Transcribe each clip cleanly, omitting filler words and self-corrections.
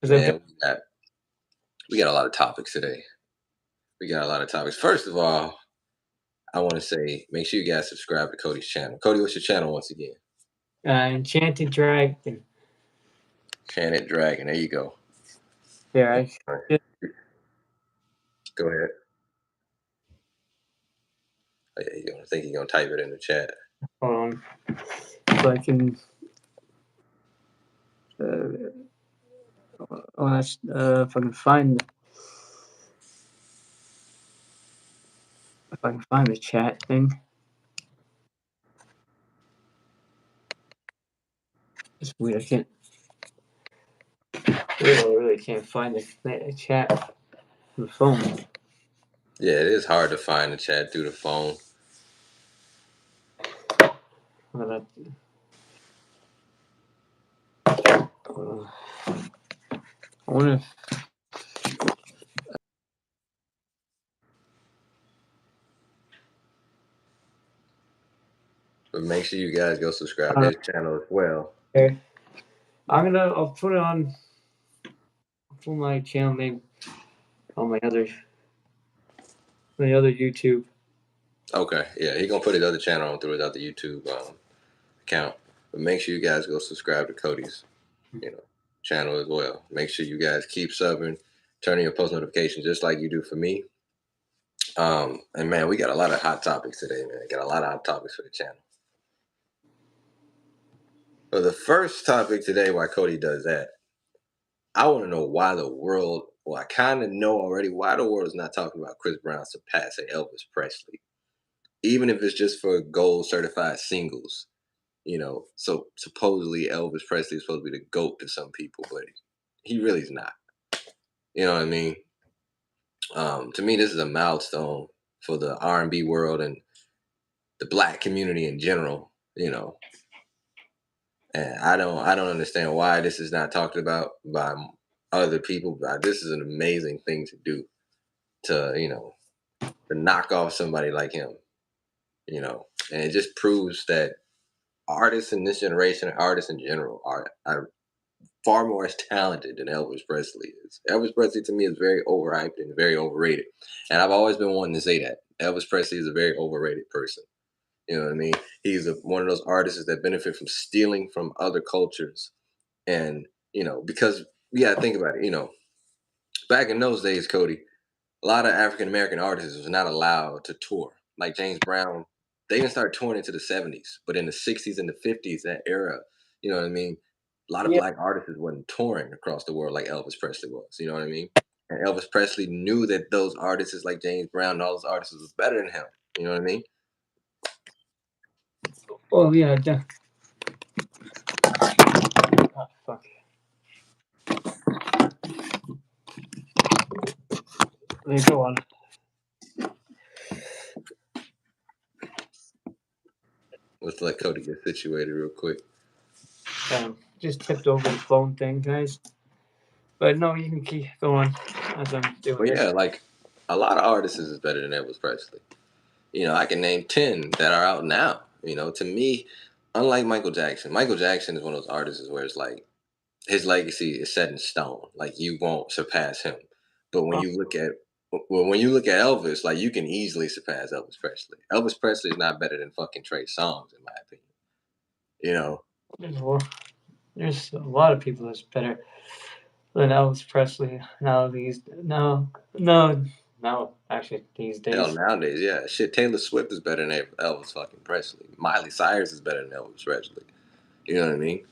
Man, we got a lot of topics today. We got a lot of topics. First of all, I want to say make sure you guys subscribe to Cody's channel. Cody, what's your channel once again? Enchanted Dragon. Channel Dragon. There you go. There, I All right, just go ahead. Oh, yeah, I think you're gonna type it in the chat. hold on. So I can. Uh, if I can find the chat thing. It's weird. I can't. Really can't find the chat on the phone. Yeah, it is hard to find the chat through the phone. But, I wonder if But make sure you guys go subscribe to his channel as well. okay. I'll put it on. I'll put my channel name on my other YouTube. Okay, yeah, he gonna put his other channel on through his other YouTube account. But make sure you guys go subscribe to Cody's, channel as well. Make sure you guys keep subbing, turning your post notifications just like you do for me. And man, we got a lot of hot topics today, man. Got a lot of hot topics for the channel. So the first topic today, why Cody does that, I want to know why the world. Well, I kind of know already why the world is not talking about Chris Brown surpassing Elvis Presley, even if it's just for gold certified singles. So supposedly Elvis Presley is supposed to be the GOAT to some people, but he really is not. You know what I mean? To me, this is a milestone for the R&B world and the black community in general. And I don't understand why this is not talked about by other people. But this is an amazing thing to do to knock off somebody like him. And it just proves that artists in this generation, artists in general, are far more talented than Elvis Presley is. Elvis Presley to me is very overhyped and very overrated. And I've always been wanting to say that. Elvis Presley is a very overrated person. You know what I mean? He's one of those artists that benefit from stealing from other cultures. And, because you got to think about it, back in those days, Cody, a lot of African American artists was not allowed to tour. Like James Brown, they didn't start touring into the 70s, but in the 60s and the 50s, that era, you know what I mean? A lot of Yeah. black artists wasn't touring across the world like Elvis Presley was, you know what I mean? And Elvis Presley knew that those artists like James Brown and all those artists was better than him, you know what I mean? Oh yeah. Oh, fuck. Go on. Let's let Cody get situated real quick. Just tipped over the phone thing, guys. But no, you can keep going as I'm doing But this. yeah, like a lot of artists is better than Elvis Presley. I can name 10 that are out now. To me, unlike Michael Jackson is one of those artists where it's like his legacy is set in stone. Like you won't surpass him. But when you look at Elvis, like you can easily surpass Elvis Presley. Elvis Presley is not better than fucking Trey Songz, in my opinion. You know, There's a lot of people that's better than Elvis Presley no, actually these hell, days. nowadays, yeah, shit. Taylor Swift is better than Elvis fucking Presley. Miley Cyrus is better than Elvis Presley. You know what I mean?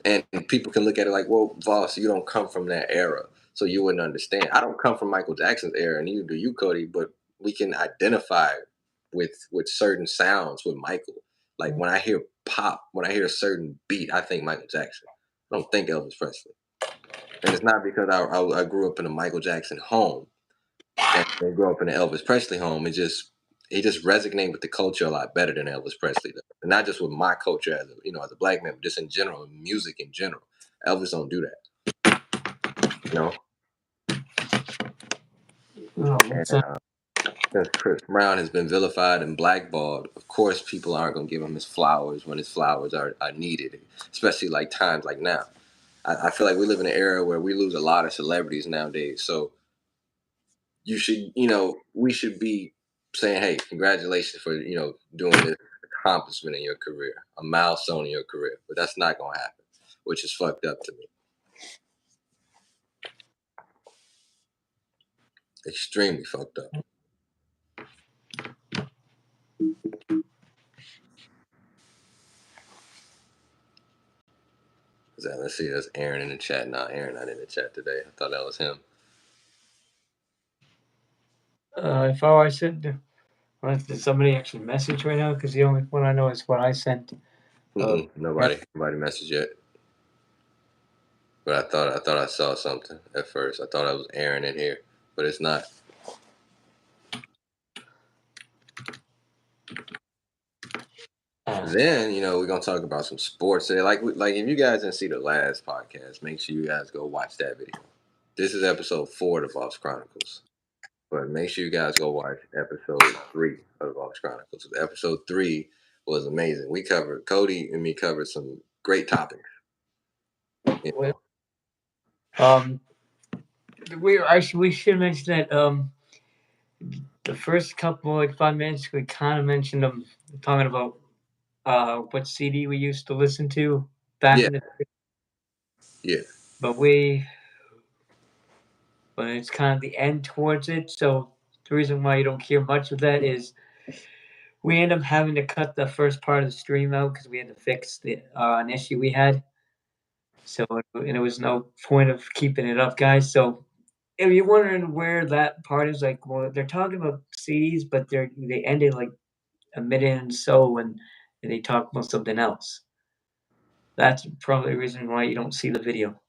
And people can look at it like, well, Voss, you don't come from that era, so you wouldn't understand. I don't come from Michael Jackson's era, and neither do you, Cody, but we can identify with certain sounds with Michael. Like when I hear pop, when I hear a certain beat, I think Michael Jackson. I don't think Elvis Presley. And it's not because I grew up in a Michael Jackson home and I grew up in an Elvis Presley home. He just resonates with the culture a lot better than Elvis Presley does. And not just with my culture as a black man, but just in general, music in general. Elvis don't do that. You know? And since Chris Brown has been vilified and blackballed, of course people aren't gonna give him his flowers when his flowers are needed, especially like times like now. I feel like we live in an era where we lose a lot of celebrities nowadays. So you should, we should be saying, hey, congratulations for, doing this accomplishment in your career, a milestone in your career. But that's not going to happen, which is fucked up to me. Extremely fucked up. Let's see, that's Aaron in the chat. Nah, Aaron not in the chat today. I thought that was him. If I said, did somebody actually message right now? Because the only one I know is what I sent. Nobody messaged yet. But I thought I saw something at first. I thought I was Aaron in here, but it's not. Then we're gonna talk about some sports today. Like if you guys didn't see the last podcast, make sure you guys go watch that video. This is episode 4 of the Voss Chronicles, but make sure you guys go watch episode 3 of the Voss Chronicles. Episode 3 was amazing. Cody and me covered some great topics. We should mention that the first couple, like 5 minutes, we kind of mentioned them talking about what CD we used to listen to back in the day. Yeah. But it's kind of the end towards it. So the reason why you don't hear much of that is we end up having to cut the first part of the stream out because we had to fix an issue we had. So and there was no point of keeping it up, guys. So if you're wondering where that part is, like, well, they're talking about CDs, but they ended like a minute and so when they talk about something else. That's probably the reason why you don't see the video.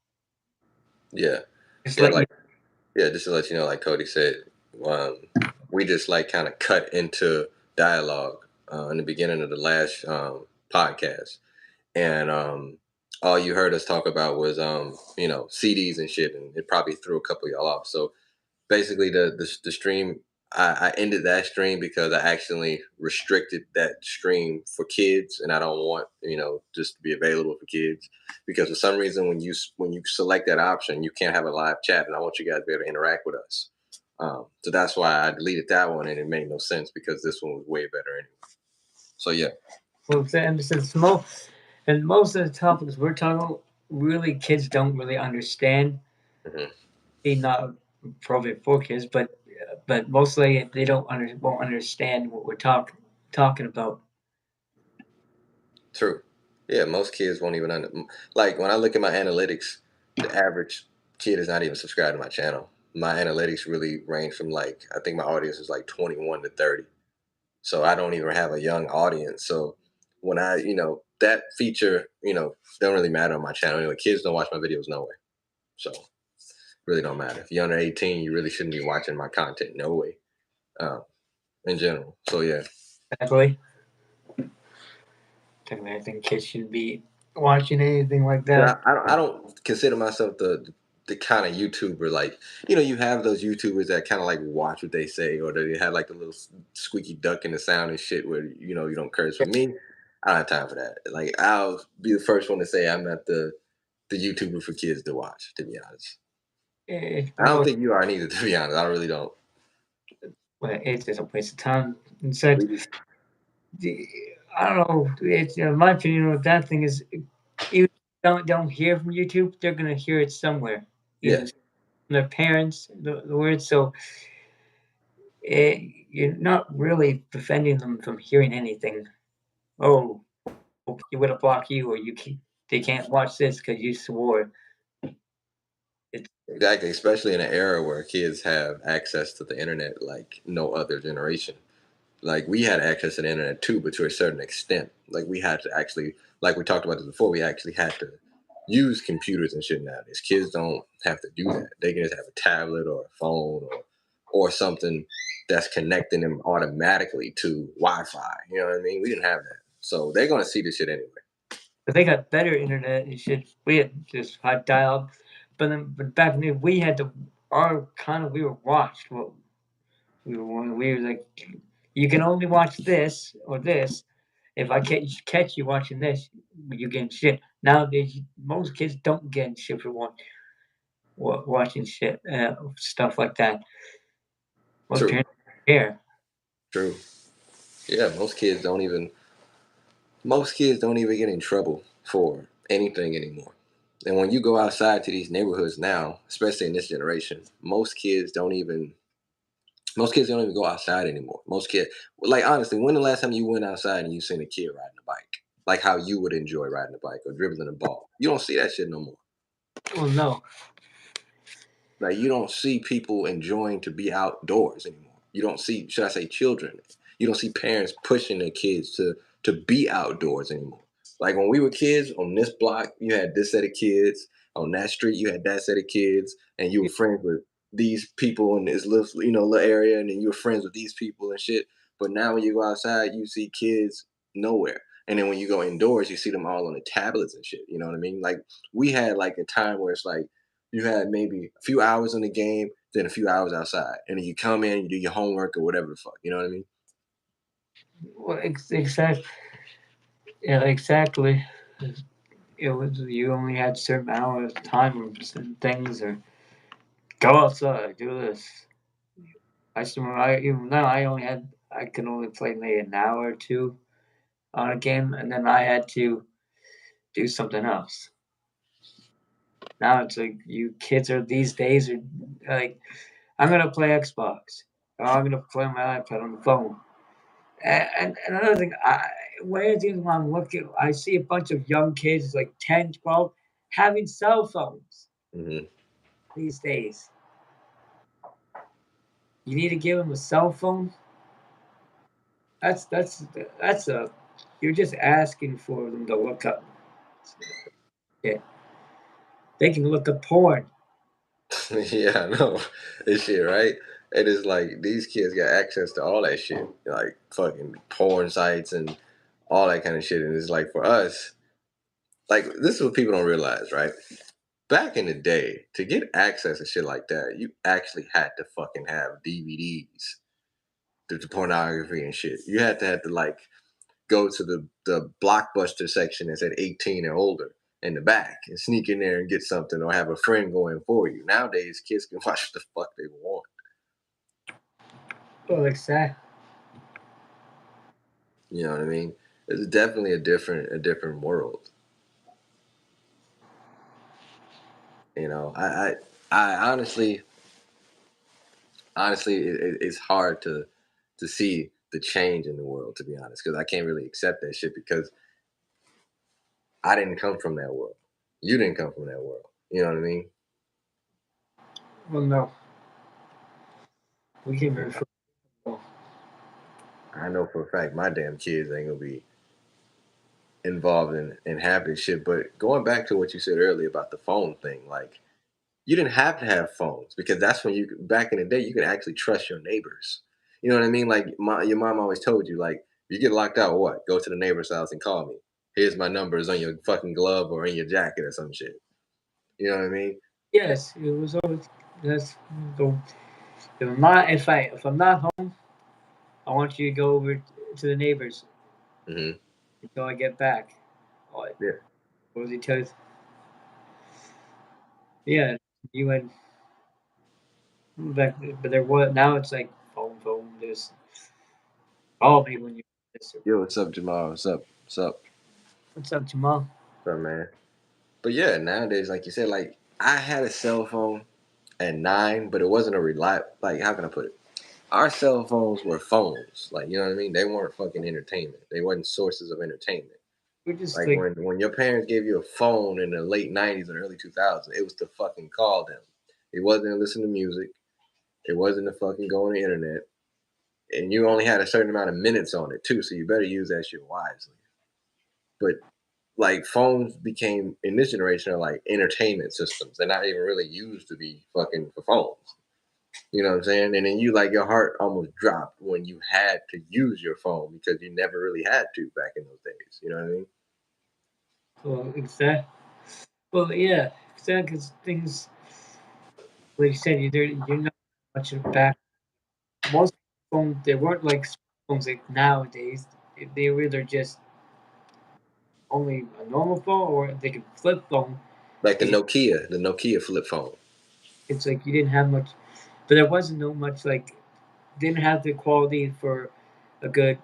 Yeah. Just just to let you know, like Cody said, we just like kind of cut into dialogue in the beginning of the last podcast, and all you heard us talk about was CDs and shit, and it probably threw a couple of y'all off. So basically, the stream, I ended that stream because I accidentally restricted that stream for kids, and I don't want just to be available for kids, because for some reason when you select that option, you can't have a live chat, and I want you guys to be able to interact with us. So that's why I deleted that one, and it made no sense because this one was way better anyway. So yeah. Well, and most of the topics we're talking about, really kids don't really understand. Mm-hmm. Not probably for kids, but mostly they won't understand what we're talking about. True. Yeah, most kids won't even like when I look at my analytics, the average kid is not even subscribed to my channel. My analytics really range from like, I think my audience is like 21 to 30. So I don't even have a young audience. So when that feature, don't really matter on my channel. Anyway, kids don't watch my videos no way. So really don't matter. If you're under 18, you really shouldn't be watching my content no way. In general. So yeah. Exactly. I think kids shouldn't be watching anything like that. I don't consider myself the kind of YouTuber, like, you have those YouTubers that kind of like watch what they say, or they have like the little squeaky duck in the sound and shit where you don't curse. For me, I don't have time for that. Like, I'll be the first one to say I'm not the YouTuber for kids to watch, to be honest. I don't think you are neither, to be honest. I really don't. Well, it's just a waste of time. And such. I don't know. It's my opinion with that thing is, you don't hear from YouTube, they're gonna hear it somewhere. Either from their parents, the words. So you're not really defending them from hearing anything. Oh, you would have blocked you, or they can't watch this because you swore. Exactly, especially in an era where kids have access to the internet like no other generation. Like, we had access to the internet too, but to a certain extent. Like, we had to actually, like we talked about this before, we actually had to use computers and shit nowadays. Kids don't have to do that. They can just have a tablet or a phone or something that's connecting them automatically to Wi-Fi. You know what I mean? We didn't have that. So they're gonna see this shit anyway. But they got better internet and shit. We had just hot dial, but back then we had to we were watched. Well, we were like, you can only watch this or this, If I catch you watching this, you getting shit. Nowadays, most kids don't get in shit for watching shit, stuff like that. Most True, parents don't care. true. Yeah, most kids don't even get in trouble for anything anymore. And when you go outside to these neighborhoods now, especially in this generation, most kids don't even go outside anymore. Most kids, like honestly, when the last time you went outside and you seen a kid riding a bike, like how you would enjoy riding a bike or dribbling a ball? You don't see that shit no more. Well, no. Like you don't see people enjoying to be outdoors anymore. You don't see, should I say, children. You don't see parents pushing their kids to be outdoors anymore. Like when we were kids on this block, you had this set of kids. On that street, you had that set of kids, and you were friends with these people in this little area, and then you were friends with these people and shit. But now when you go outside, you see kids nowhere. And then when you go indoors, you see them all on the tablets and shit. You know what I mean? Like we had like a time where it's like you had maybe a few hours in the game, then a few hours outside, and then you come in, you do your homework or whatever the fuck. You know what I mean? Well, exactly. Yeah, exactly. It was you only had certain hours, time, or certain things, or go outside, do this. I still remember. Even now, I can only play maybe an hour or two on a game, and then I had to do something else. Now it's like you kids are these days are like, I'm gonna play Xbox. Or I'm gonna play my iPad on the phone. And another thing, where do I'm looking? I see a bunch of young kids, like 10, 12, having cell phones Hmm. these days. You need to give them a cell phone. That's that's that's a. You're just asking for them to look up. Yeah, they can look up porn. Yeah, I know. This shit, right? It is like these kids got access to all that shit, like fucking porn sites and all that kind of shit. And it's like for us, like this is what people don't realize, right? Back in the day, to get access to shit like that, you actually had to fucking have DVDs to pornography and shit. You had to like go to the blockbuster section that said 18 and older in the back and sneak in there and get something or have a friend going for you. Nowadays, kids can watch the fuck they want. Well, exactly. You know what I mean? It's definitely a different world. You know, I honestly, it's hard to see the change in the world, to be honest, because I can't really accept that shit because I didn't come from that world. You didn't come from that world. You know what I mean? Well, no, we can refer. I know for a fact my damn kids ain't gonna be involved in half this shit. But going back to what you said earlier about the phone thing, like you didn't have to have phones because that's when you back in the day you could actually trust your neighbors. You know what I mean? Like your mom always told you, like you get locked out, what? Go to the neighbor's house and call me. Here's my number. It's on your fucking glove or in your jacket or some shit. You know what I mean? Yes, it was always that's the. If I'm not home, I want you to go over to the neighbors Hmm. until I get back. What? Yeah. What was he tell you? Yeah, you and back, but there was now it's like phone. There's call me when you this. Yo, what's up, Jamal? What's up? What's up? What's up, Jamal? What's up, man? But yeah, nowadays, like you said, like I had a cell phone at 9, but it wasn't a reliable. Like how can I put it? Our cell phones were phones. Like you know what I mean? They weren't fucking entertainment. They weren't sources of entertainment. We're just Like like when your parents gave you a phone in the late 90s or early 2000s, it was to fucking call them. It wasn't to listen to music. It wasn't to fucking go on the internet. And you only had a certain amount of minutes on it too, so you better use that shit wisely. But like phones became in this generation are like entertainment systems. They're not even really used to be fucking for phones. You know what I'm saying? And then you like your heart almost dropped when you had to use your phone because you never really had to back in those days. You know what I mean? well, exact. Well, yeah, exactly. Because things like you said, you're not much of back. Most phones they weren't like phones like nowadays. They were either just only a normal phone or they could flip phone Like because The Nokia flip phone. it's like you didn't have much, but there wasn't no much like didn't have the quality for a good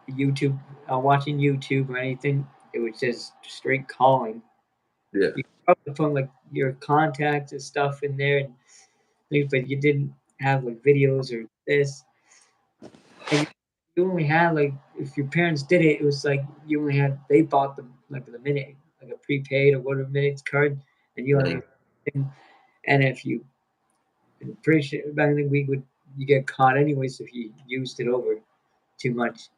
YouTube watching YouTube or anything. It was just straight calling. Yeah, You could probably put like your contacts and stuff in there and things, but you didn't have like videos or this. And you only had like if your parents did it, it was like you only had they bought them like the minute like a prepaid or whatever minutes card, and you only mhm, thing. And if you I'm pretty sure back then we would you get caught anyways if you used it over too much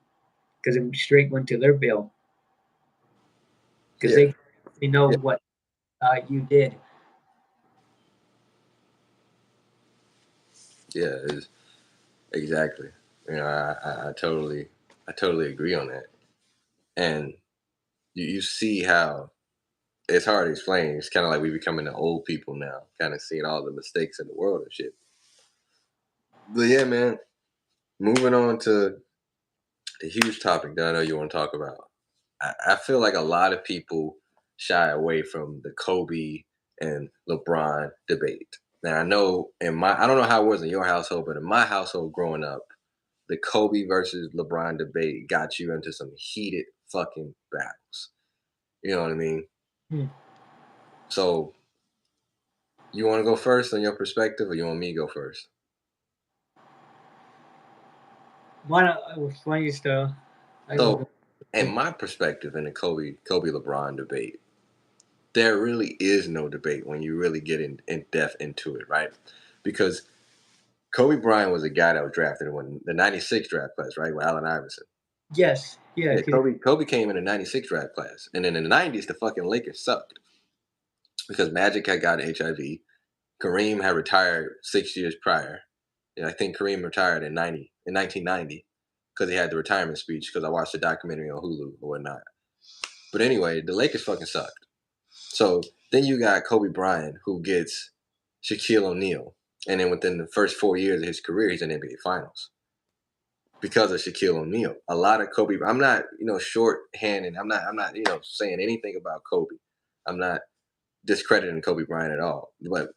because it straight went to their bill because yeah, they know yeah, what you did. yeah. Exactly. I totally agree on that. And you see how it's hard to explain. It's kind of like we becoming the old people now, kind of seeing all the mistakes in the world and shit. But yeah, man. Moving on to the huge topic that I know you want to talk about. I feel like a lot of people shy away from the Kobe and LeBron debate. Now I know I don't know how it was in your household, but in my household growing up, the Kobe versus LeBron debate got you into some heated fucking battles. You know what I mean? Hmm. So you want to go first on your perspective, or you want me to go first? Why not? Why you still? I can So, go. in my perspective, in the Kobe LeBron debate, there really is no debate when you really get in depth into it, right? Because Kobe Bryant was a guy that was drafted when the '96 draft class, right, with Allen Iverson. Yes, yeah, Yeah, because Kobe came in the '96 draft class, and then in the '90s, the fucking Lakers sucked because Magic had got HIV. Kareem had retired 6 years prior. And I think Kareem retired in 1990 because he had the retirement speech. Because I watched the documentary on Hulu or whatnot. But anyway, the Lakers fucking sucked. So then you got Kobe Bryant who gets Shaquille O'Neal, and then within the first 4 years of his career, he's in NBA Finals because of Shaquille O'Neal. A lot of Kobe. I'm not shorthanded. I'm not saying anything about Kobe. I'm not discrediting Kobe Bryant at all. But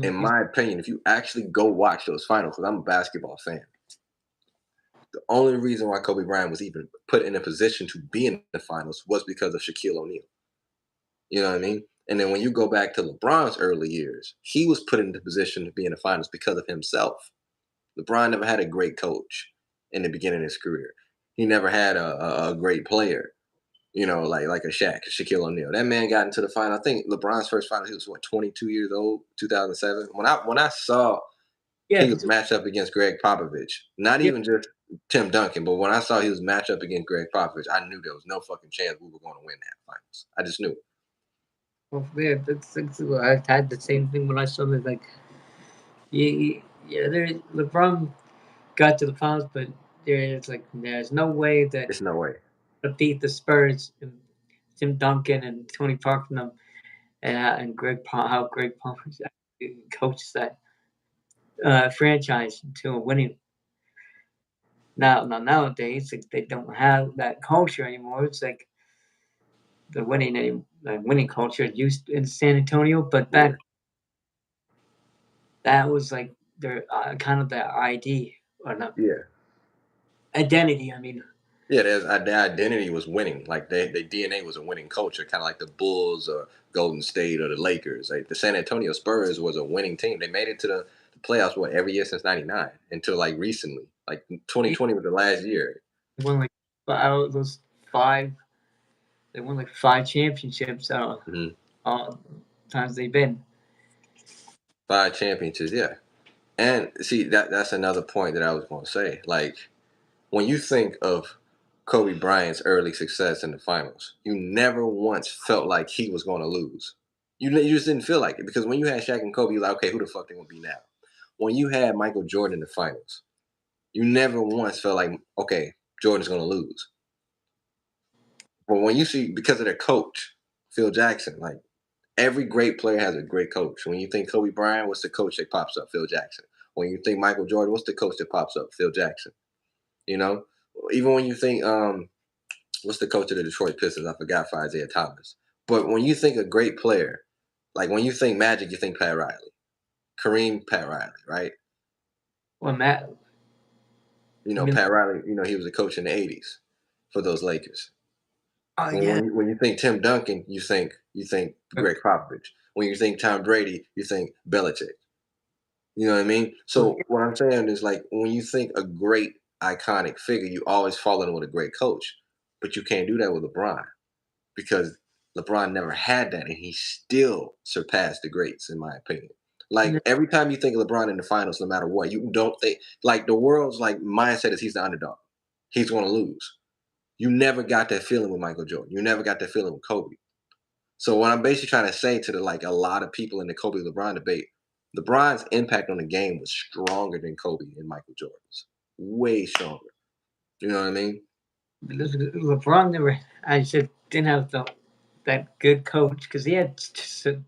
in my opinion, if you actually go watch those finals, because I'm a basketball fan, the only reason why Kobe Bryant was even put in a position to be in the finals was because of Shaquille O'Neal. You know what I mean? And then when you go back to LeBron's early years, he was put in the position to be in the finals because of himself. LeBron never had a great coach in the beginning of his career. He never had a great player, like a Shaquille O'Neal. That man got into the final. I think LeBron's first final, he was 22 years old, 2007. When I saw yeah, he was because matched up against Greg Popovich. Not yeah, even just Tim Duncan, but when I saw he was matched up against Greg Popovich, I knew there was no fucking chance we were going to win that finals. I just knew it. well, yeah, that's I had the same thing when I saw it. Like, yeah, there LeBron got to the finals, but there's no way that It's no way. to beat the Spurs and Tim Duncan and Tony Parker and them and how Greg Popovich coaches that franchise to a winning. Now nowadays like, they don't have that culture anymore. It's like the winning culture used in San Antonio, but Yeah, back that was like their kind of their ID or not yeah, identity. I mean, yeah. Their identity was winning. Like their DNA was a winning culture, kind of like the Bulls or Golden State or the Lakers. Like the San Antonio Spurs was a winning team. They made it to the playoffs every year since '99 until like recently. Like they 2020 was the last year. won like out of those five, they won like five championships out of Mhm. all times they've been. 5 championships, yeah. And see that's another point that I was going to say. Like when you think of Kobe Bryant's early success in the finals, you never once felt like he was going to lose. You just didn't feel like it because when you had Shaq and Kobe, you're like, okay, who the fuck they going to be now? When you had Michael Jordan in the finals, you never once felt like, okay, Jordan's going to lose. But when you see because of their coach, Phil Jackson, like every great player has a great coach. When you think Kobe Bryant, what's the coach that pops up? Phil Jackson. When you think Michael Jordan, what's the coach that pops up? Phil Jackson. You know, even when you think what's the coach of the Detroit Pistons? I forgot for Isaiah Thomas. But when you think a great player, like when you think Magic, you think Pat Riley, Kareem, Pat Riley, right? Well, Matt, You I know, mean, Pat Riley. You know, he was a coach in the '80s for those Lakers. oh yeah, When you think Tim Duncan, you think Greg Popovich. When you think Tom Brady, you think Belichick. You know what I mean? well, So what I'm saying is like when you think a great iconic figure, you always fall in with a great coach. But you can't do that with LeBron because LeBron never had that and he still surpassed the greats, in my opinion. Like yeah, every time you think of LeBron in the finals, no matter what, you don't think like the world's like mindset is he's the underdog. He's gonna lose. You never got that feeling with Michael Jordan. You never got that feeling with Kobe. So what I'm basically trying to say to the like a lot of people in the Kobe LeBron debate, LeBron's impact on the game was stronger than Kobe and Michael Jordan's. Way stronger. You know what I mean? LeBron never. I said didn't have that good coach because he had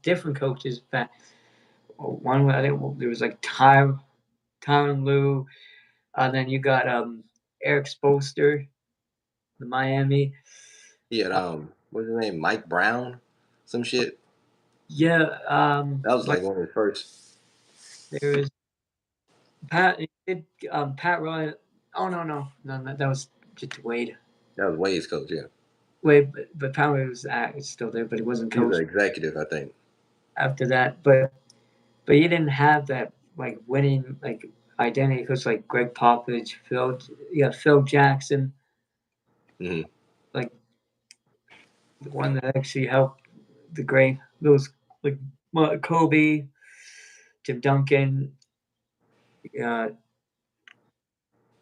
different coaches. Back one, I think there was like Tyronn Lue. Then you got Eric Spoelstra, the Miami. He had what's his name? Mike Brown? Some shit. Yeah, That was but like one of the first. there was Pat. It did Pat Riley? Oh no, that was just Wade. That was Wade's coach, yeah. Wade, but Pat Riley was still there, but he wasn't He was coach an executive, I think. after that. But he didn't have that like winning like identity because like Greg Popovich, Phil Jackson, Hmm. like the one that actually helped the great those like Kobe, Tim Duncan, uh,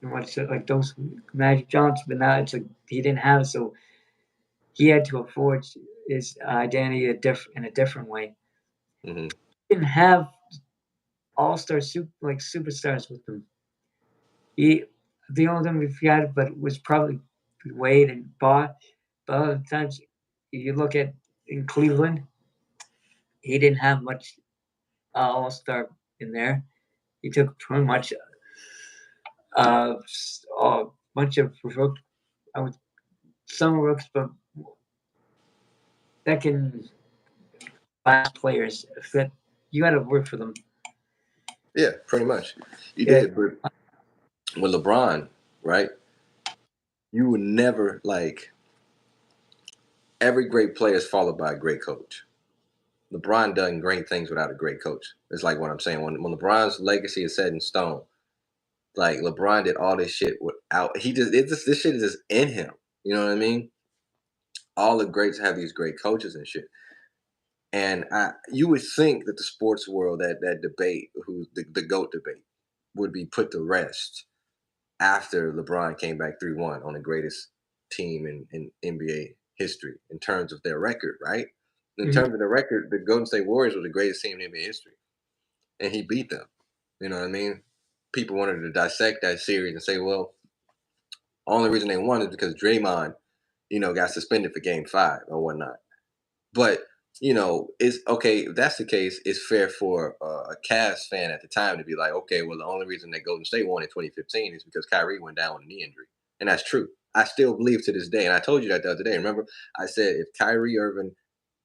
and what's it like those Magic Johnson. But now it's like he didn't have it, so he had to afford his identity in a different way. Hmm. He didn't have like superstars with him. He the only thing we've had, but was probably Wade and Bot. But other times, you look at in Cleveland, he didn't have much All Star in there. He took pretty much a bunch of I would, some rooks, but second class players. That you got to work for them. Yeah, pretty much. You Yeah, did, but with LeBron, right? You would never like every great player is followed by a great coach. LeBron done great things without a great coach. It's like what I'm saying. When LeBron's legacy is set in stone, like LeBron did all this shit without he just it just this shit is just in him. You know what I mean? All the greats have these great coaches and shit. And you would think that the sports world, that debate, who's the GOAT debate, would be put to rest after LeBron came back 3-1 on the greatest team in NBA history in terms of their record, right? In mhm. terms of the record, the Golden State Warriors were the greatest team in NBA history. And he beat them. You know what I mean? People wanted to dissect that series and say, well, only reason they won is because Draymond, got suspended for game 5 or whatnot. But it's okay if that's the case. It's fair for a Cavs fan at the time to be like, okay, well, the only reason that Golden State won in 2015 is because Kyrie went down with a knee injury, and that's true. I still believe to this day, and I told you that the other day. Remember, I said if Kyrie Irving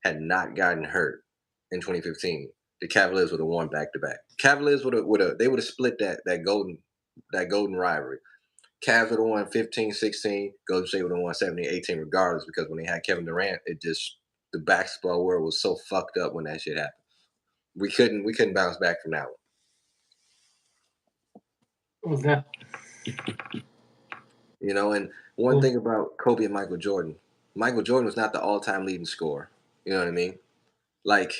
had not gotten hurt in 2015, the Cavaliers would have won back to back. Cavaliers would have split that golden rivalry. Cavs would have won 15, 16. Golden State would have won 17, 18 regardless because when they had Kevin Durant, the basketball world was so fucked up when that shit happened. We couldn't bounce back from that one. What was that? And one Well, thing about Kobe and Michael Jordan was not the all-time leading scorer. You know what I mean? Like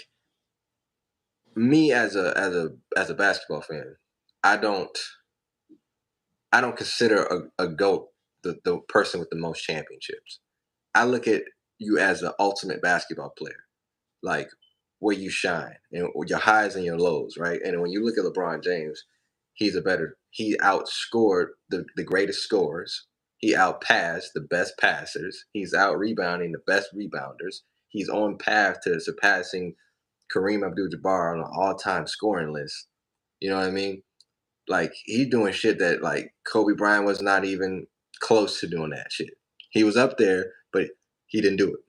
me as a basketball fan, I don't I don't consider a GOAT the person with the most championships. I look at you as the ultimate basketball player, like where you shine and your highs and your lows, right? And when you look at LeBron James, he outscored the greatest scorers. He outpassed the best passers. He's out rebounding the best rebounders. He's on path to surpassing Kareem Abdul-Jabbar on an all-time scoring list. You know what I mean? Like he's doing shit that like Kobe Bryant was not even close to doing that shit. He was up there, but he didn't do it.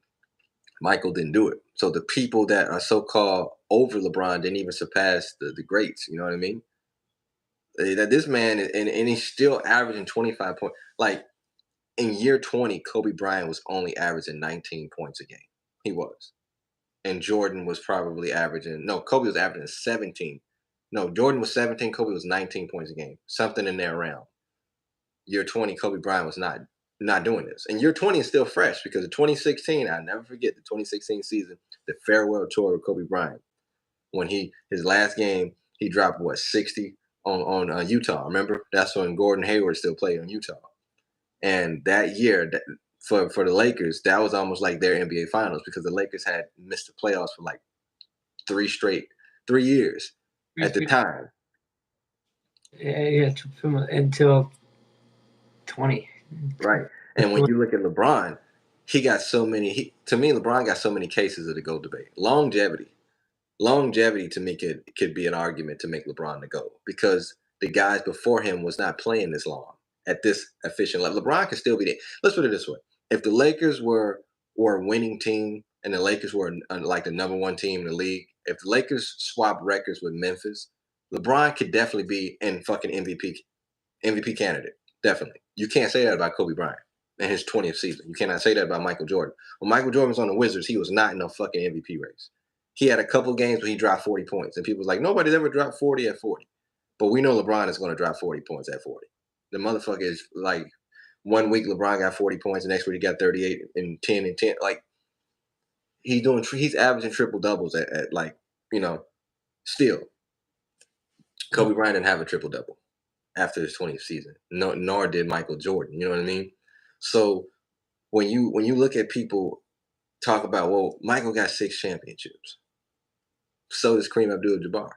Michael didn't do it. So the people that are so-called over LeBron didn't even surpass the greats. You know what I mean? That this man and he's still averaging 25 points. Like in year 20, Kobe Bryant was only averaging 19 points a game. He was. And Jordan was probably averaging, no, Kobe was averaging 17. No, Jordan was 17, Kobe was 19 points a game. Something in there around. Year 20, Kobe Bryant was not doing this. And year 20 is still fresh because the 2016, I never forget the 2016 season, the farewell tour of Kobe Bryant. When his last game, he dropped what 60 on Utah. Remember, that's when Gordon Hayward still played on Utah. And that year, for the Lakers, that was almost like their NBA Finals because the Lakers had missed the playoffs for like 3 years at the time. Yeah, until 20. Right. And when you look at LeBron, he got so many. To me, LeBron got so many cases of the GOAT debate. Longevity to me could be an argument to make LeBron the GOAT because the guys before him was not playing this long at this efficient level. LeBron could still be there. Let's put it this way: if the Lakers were a winning team and the Lakers were like the number one team in the league, if the Lakers swapped records with Memphis, LeBron could definitely be in fucking MVP candidate. Definitely. You can't say that about Kobe Bryant in his 20th season. You cannot say that about Michael Jordan. When Michael Jordan was on the Wizards, he was not in a fucking MVP race. He had a couple games where he dropped 40 points, and people was like, nobody's ever dropped 40 at 40. But we know LeBron is going to drop 40 points at 40. The motherfucker is like, 1 week LeBron got 40 points, the next week he got 38 and 10 and 10. Like he's averaging triple doubles at like, still. Kobe Bryant didn't have a triple double after his 20th season. No, nor did Michael Jordan. You know what I mean? So when you look at people talk about, well, Michael got 6 championships. So does Kareem Abdul-Jabbar.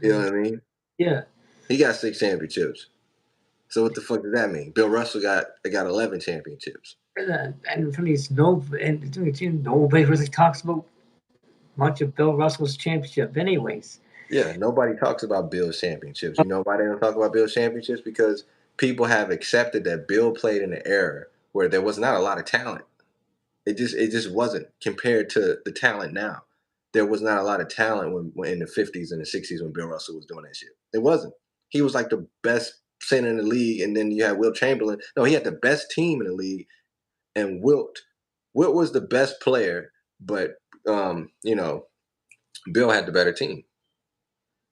You know what I mean? Yeah. He got 6 championships. So what the fuck does that mean? Bill Russell got 11 championships. And from these nobody really talks about much of Bill Russell's championship, anyways. Yeah, nobody talks about Bill's championships. You know why they don't talk about Bill's championships? Because people have accepted that Bill played in an era where there was not a lot of talent. It just wasn't compared to the talent now. There was not a lot of talent when in the 50s and the 60s when Bill Russell was doing that shit. It wasn't. He was like the best center in the league, and then you had Wilt Chamberlain. No, he had the best team in the league, and Wilt was the best player, but Bill had the better team.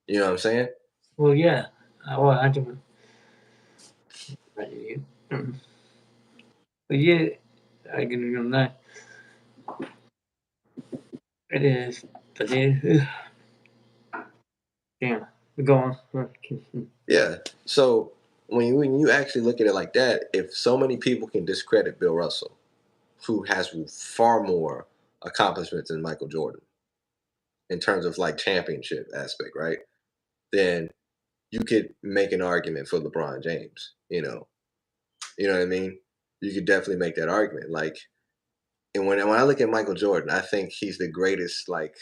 You know what I'm saying? Well, yeah. Well, I don't. But yeah, I can know that. It is. But yeah. Damn. Go on. Yeah. So when you actually look at it like that, if so many people can discredit Bill Russell, who has far more accomplishments than Michael Jordan in terms of like championship aspect, right? Then you could make an argument for LeBron James. You know what I mean? You could definitely make that argument. Like, and when I look at Michael Jordan, I think he's the greatest like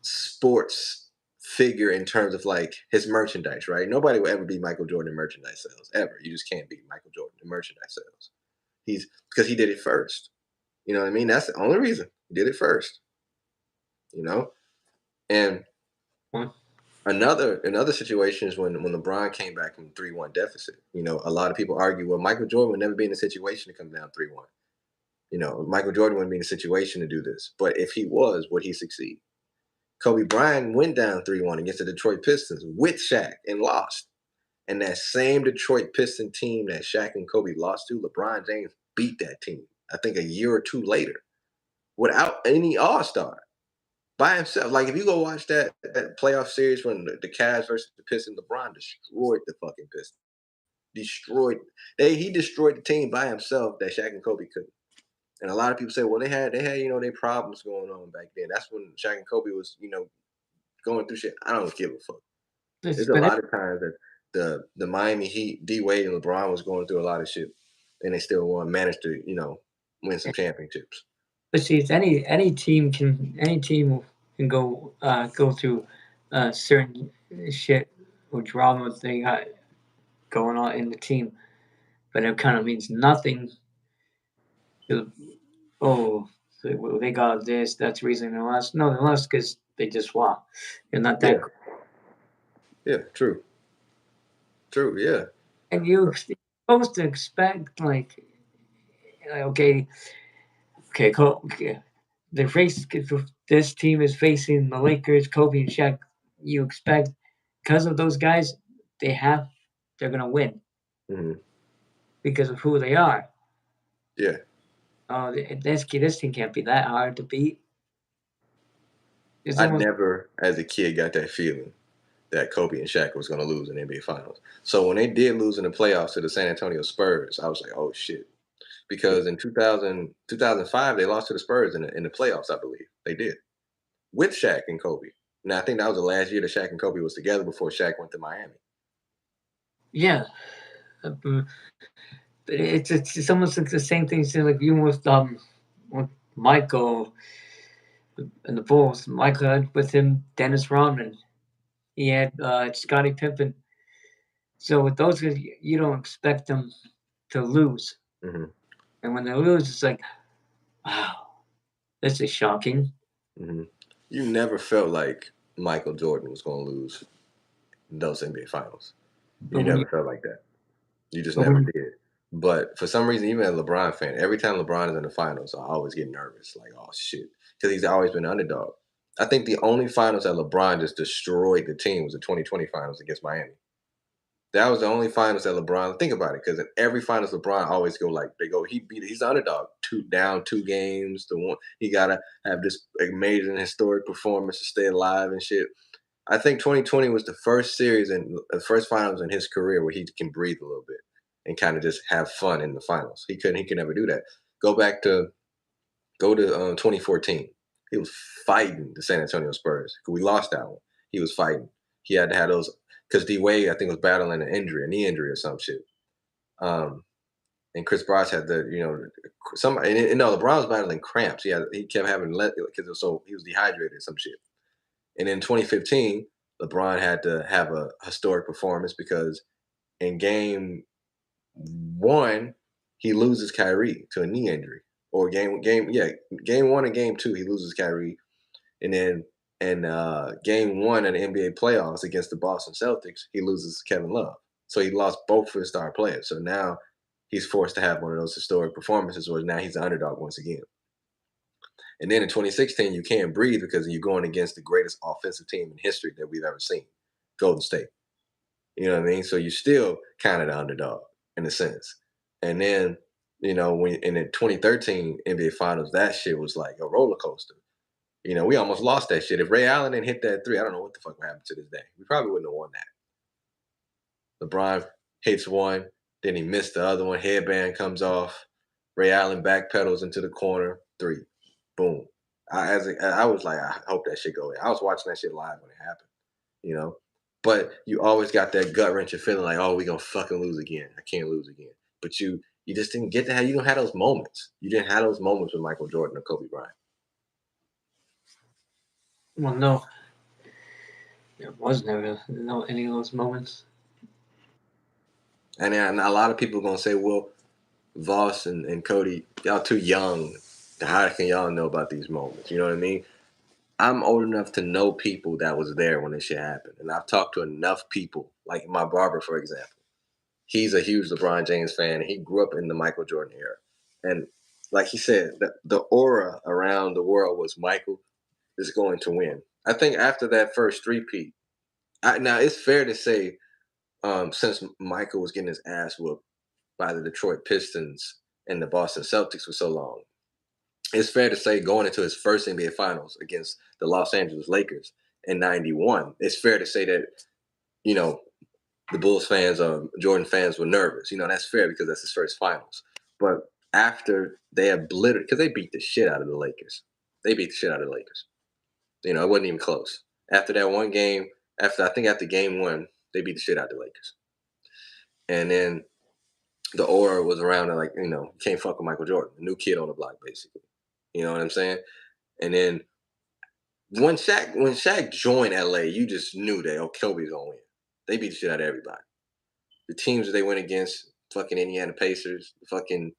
sports figure in terms of like his merchandise, right? Nobody will ever be Michael Jordan in merchandise sales ever. You just can't be Michael Jordan in merchandise sales. He's because he did it first. You know what I mean? That's the only reason he did it first. And What? another situation is when LeBron came back from 3-1 deficit. A lot of people argue, well, Michael Jordan would never be in a situation to come down 3-1. Michael Jordan wouldn't be in a situation to do this. But if he was, would he succeed? Kobe Bryant went down 3-1 against the Detroit Pistons with Shaq and lost. And that same Detroit Piston team that Shaq and Kobe lost to, LeBron James beat that team, I think a year or two later, without any All-Star, by himself. Like, if you go watch that playoff series when the Cavs versus the Pistons, LeBron destroyed the fucking Pistons. He destroyed the team by himself that Shaq and Kobe couldn't. And a lot of people say, well, they had their problems going on back then. That's when Shaq and Kobe was, going through shit. I don't give a fuck. There's a lot of times that the Miami Heat, D Wade and LeBron was going through a lot of shit, and they still managed to win some championships. But see, it's any team can go through certain shit or drama they got going on in the team. but it kind of means nothing. Oh, they got this. That's the reason they lost. No, they lost because they just won. They're not that. Yeah, yeah, true, true, yeah. And you're supposed to expect like, okay, okay, okay. The race. This team is facing the Lakers, Kobe and Shaq. You expect because of those guys, they're gonna win Hmm. because of who they are. Yeah, Oh, this team can't be that hard to beat. It's I almost never, as a kid, got that feeling that Kobe and Shaq was going to lose in the NBA Finals. So when they did lose in the playoffs to the San Antonio Spurs, I was like, oh shit. Because in 2005, they lost to the Spurs in the playoffs, I believe. They did. With Shaq and Kobe. Now, I think that was the last year that Shaq and Kobe was together before Shaq went to Miami. yeah. But it's almost like the same thing. So like even with Michael and the Bulls, Michael had with him Dennis Rodman. He had Scottie Pippen. So with those guys, you don't expect them to lose, Hmm. and when they lose, it's like, wow, this is shocking. Hmm. You never felt like Michael Jordan was going to lose those NBA Finals. But You when you never felt like that. You just but never when did. But for some reason, even as a LeBron fan, every time LeBron is in the finals, I always get nervous. Like, oh shit, because he's always been an underdog. I think the only finals that LeBron just destroyed the team was the 2020 finals against Miami. That was the only finals that LeBron. Think about it, because in every finals, LeBron always go like they go. He's the underdog. Two games. The one he gotta have this amazing historic performance to stay alive and shit. I think 2020 was the first series and the first finals in his career where he can breathe a little bit and kind of just have fun in the finals. He could never do that. Go back to go to 2014. He was fighting the San Antonio Spurs. We lost that one. He was fighting. He had to have those because D Wade I think was battling an injury, a knee injury or some shit. Um, and Chris Bosh had the some and no LeBron was battling cramps. He kept having let because so he was dehydrated or some shit. And in 2015, LeBron had to have a historic performance because in game 1, he loses Kyrie to a knee injury. Or game 1 and game 2, he loses Kyrie. And then in game 1 in the NBA playoffs against the Boston Celtics, he loses Kevin Love. So he lost both of his star players. So now he's forced to have one of those historic performances where now he's the underdog once again. And then in 2016, you can't breathe because you're going against the greatest offensive team in history that we've ever seen, Golden State. You know what I mean? So you're still kind of the underdog in a sense. And then, when in the 2013 NBA Finals, that shit was like a roller coaster. We almost lost that shit. If Ray Allen didn't hit that three, I don't know what the fuck would happen to this day. We probably wouldn't have won that. LeBron hits one, then he missed the other one. Headband comes off. Ray Allen backpedals into the corner. Three. Boom. I was like, I hope that shit go in. I was watching that shit live when it happened, you know. But you always got that gut wrenching feeling like, oh, we gonna fucking lose again. I can't lose again. But you just didn't get to have you don't have those moments. You didn't have those moments with Michael Jordan or Kobe Bryant. well, no, there was never no any of those moments. And a lot of people are gonna say, well, Voss and Cody, y'all too young. How can y'all know about these moments? You know what I mean? I'm old enough to know people that was there when this shit happened. And I've talked to enough people, like my barber, for example. He's a huge LeBron James fan. He grew up in the Michael Jordan era. And like he said, the aura around the world was Michael is going to win. I think after that first three-peat, now it's fair to say, since Michael was getting his ass whooped by the Detroit Pistons and the Boston Celtics for so long, it's fair to say going into his first NBA Finals against the Los Angeles Lakers in '91, it's fair to say that you know the Bulls fans or Jordan fans were nervous. That's fair because that's his first Finals. But after they obliterated, because they beat the shit out of the Lakers, they beat the shit out of the Lakers. It wasn't even close. After that one game, after game 1, they beat the shit out of the Lakers, and then the aura was around it like you can't fuck with Michael Jordan, the new kid on the block, basically. You know what I'm saying? And then when Shaq joined LA, you just knew that Kobe's gonna win. They beat the shit out of everybody. The teams that they went against, fucking Indiana Pacers, fucking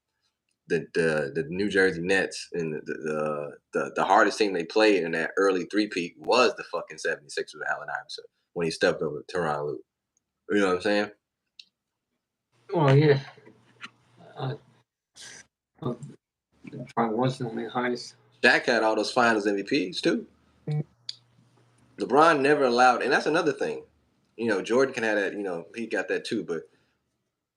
the New Jersey Nets, and the hardest team they played in that early three-peat was the fucking 76ers with Allen Iverson when he stepped over Tyronn Lue. You know what I'm saying? Oh yeah. Uh, well, probably wasn't the hardest. Shaq had all those Finals MVPs too. LeBron never allowed, and that's another thing. Jordan can have that. He got that too, but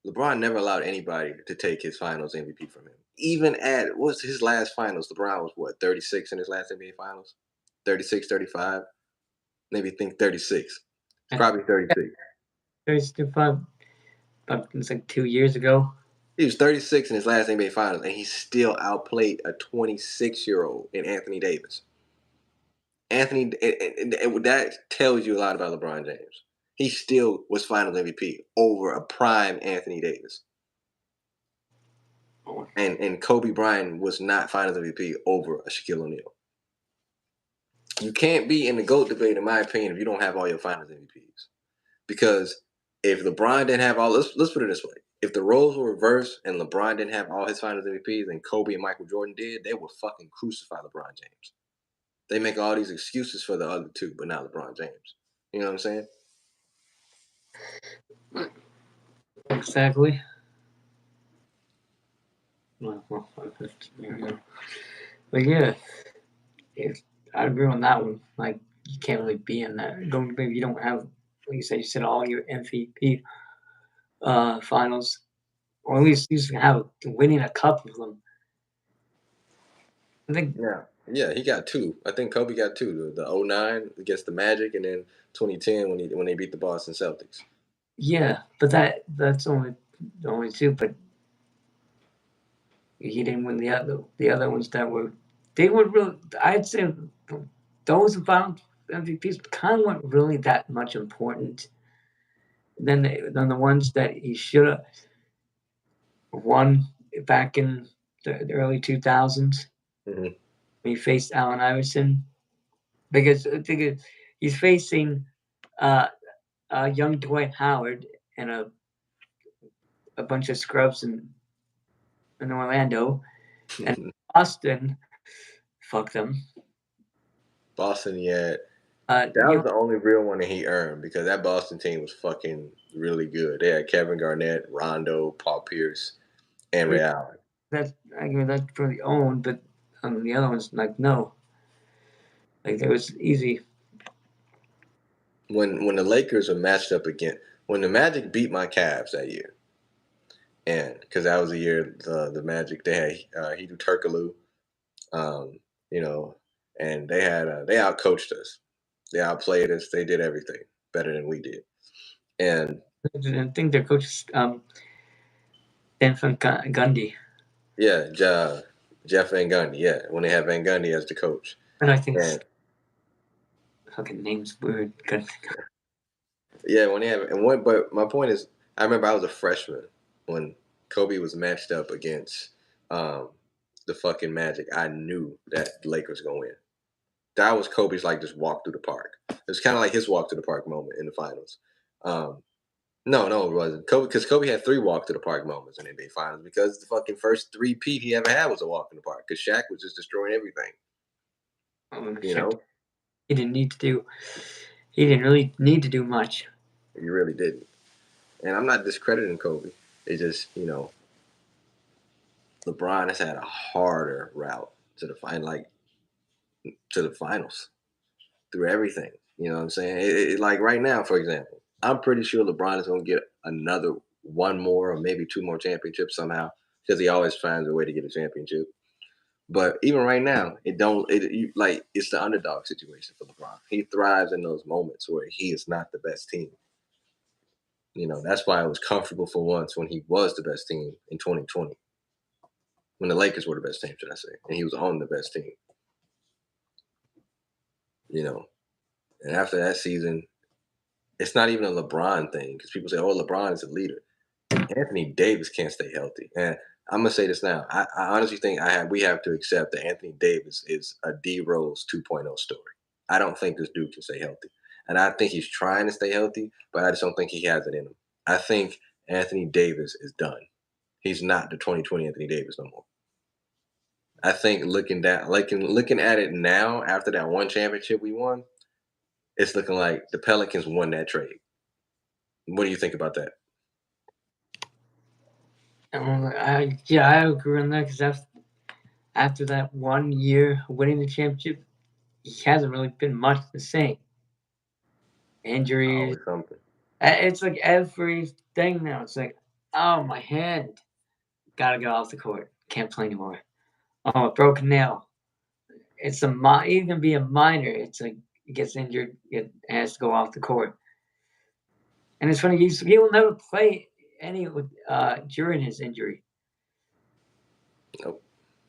LeBron never allowed anybody to take his Finals MVP from him. Even at what's his last Finals? LeBron was what 36 in his last NBA Finals, 36, 35, maybe think 36. It's And probably 36. there's the fun. But it's like 2 years ago. He was 36 in his last NBA Finals, and he still outplayed a 26-year-old in Anthony Davis. Anthony, and that tells you a lot about LeBron James. He still was Finals MVP over a prime Anthony Davis. Oh, And Kobe Bryant was not Finals MVP over a Shaquille O'Neal. You can't be in the GOAT debate, in my opinion, if you don't have all your Finals MVPs. Because if LeBron didn't have all, let's put it this way: if the roles were reversed and LeBron didn't have all his Finals MVPs and Kobe and Michael Jordan did, they would fucking crucify LeBron James. They make all these excuses for the other two, but not LeBron James. You know what I'm saying? exactly. But yeah, I agree on that one. Like you can't really be in that. Don't maybe you don't have like you said all your MVP finals, or at least you should have winning a couple of them. I think Yeah. Yeah, he got two. I think Kobe got two. The 09 against the Magic, and then 2010 when they beat the Boston Celtics. yeah, but that's only the only two. But he didn't win the other ones that were they were real. I'd say those final MVPs kind of weren't really that much important than the ones that he should have won back in the early 2000s Mm-hmm. when he faced Allen Iverson because I think he's facing uh, young Dwight Howard and a bunch of scrubs in Orlando and Boston. Fuck them. Boston, yeah. That You was know, the only real one that he earned because that Boston team was fucking really good. They had Kevin Garnett, Rondo, Paul Pierce, and Ray Allen. that's I mean that's pretty owned, but the other ones like no, like it was easy. When the Lakers were matched up again, when the Magic beat my Cavs that year, and because that was the year the Magic they had Hedo Turkoglu, um, you know, and they outcoached us, they outplayed us, they did everything better than we did, and I think their coach is Dan from Gundy, yeah, Jeff Van Gundy, yeah, when they had Van Gundy as the coach, and I think and fucking name's weird. yeah, when they have and what, but my point is, I remember I was a freshman when Kobe was matched up against um, the fucking Magic. I knew that the Lakers gonna win. That was Kobe's like just walk through the park. It was kind of like his walk to the park moment in the finals. Um, no, it wasn't. Kobe because Kobe had three walk to the park moments in NBA finals because the fucking first three-peat he ever had was a walk in the park because Shaq was just destroying everything. You Shit, know, he didn't need to do. He didn't really need to do much. he really didn't. And I'm not discrediting Kobe. It just LeBron has had a harder route to the finals through everything. You know what I'm saying? Like right now, for example, I'm pretty sure LeBron is going to get another one more or maybe two more championships somehow because he always finds a way to get a championship. But even right now, it's the underdog situation for LeBron. He thrives in those moments where he is not the best team. That's why it was comfortable for once when he was the best team in 2020, when the Lakers were the best team, should I say, and he was on the best team. You know, and after that season, it's not even a LeBron thing because people say, "Oh, LeBron is a leader." Anthony Davis can't stay healthy, and I'm gonna say this now. I honestly think we have to accept that Anthony Davis is a D Rose 2.0 story. I don't think this dude can stay healthy, and I think he's trying to stay healthy, but I just don't think he has it in him. I think Anthony Davis is done. He's not the 2020 Anthony Davis no more. I think looking at it now after that one championship we won, it's looking like the Pelicans won that trade. What do you think about that? I agree on that because after that 1 year winning the championship, he hasn't really been much the same. Injuries. Always something. It's like everything now. It's like, oh, my hand. Gotta get off the court. Can't play anymore. Oh, a broken nail. It's it can be a minor. It's like he gets injured, it has to go off the court. And it's funny, he will never play any during his injury. Nope.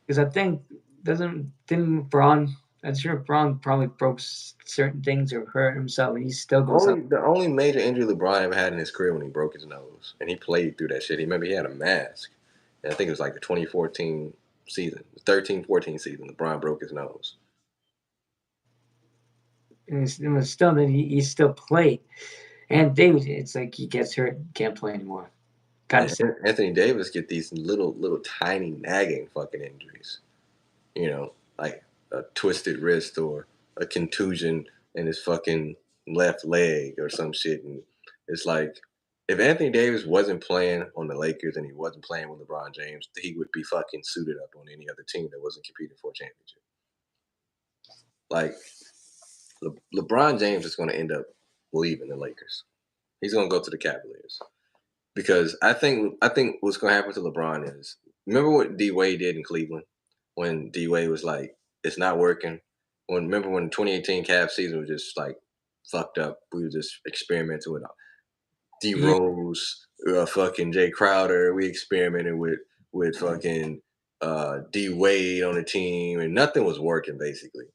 Because I think didn't Braun, I'm sure Braun probably broke certain things or hurt himself, and he still goes up. The only major injury LeBron ever had in his career when he broke his nose, and he played through that shit. He remember he had a mask, and I think it was like the 2014 season, 13-14 season. LeBron broke his nose. And it was still that he still played. And David, it's like he gets hurt, can't play anymore. Kind of And Anthony Davis get these little tiny nagging fucking injuries. You know, like a twisted wrist or a contusion in his fucking left leg or some shit. And it's like, if Anthony Davis wasn't playing on the Lakers and he wasn't playing with LeBron James, he would be fucking suited up on any other team that wasn't competing for a championship. Like, LeBron James is going to end up leaving the Lakers. He's going to go to the Cavaliers because I think what's going to happen to LeBron is, remember what D Wade did in Cleveland when D Wade was like, it's not working. Remember when the 2018 Cavs season was just like fucked up. We were just experimenting with D yeah. Rose, fucking Jay Crowder. We experimented with fucking D Wade on the team, and nothing was working basically.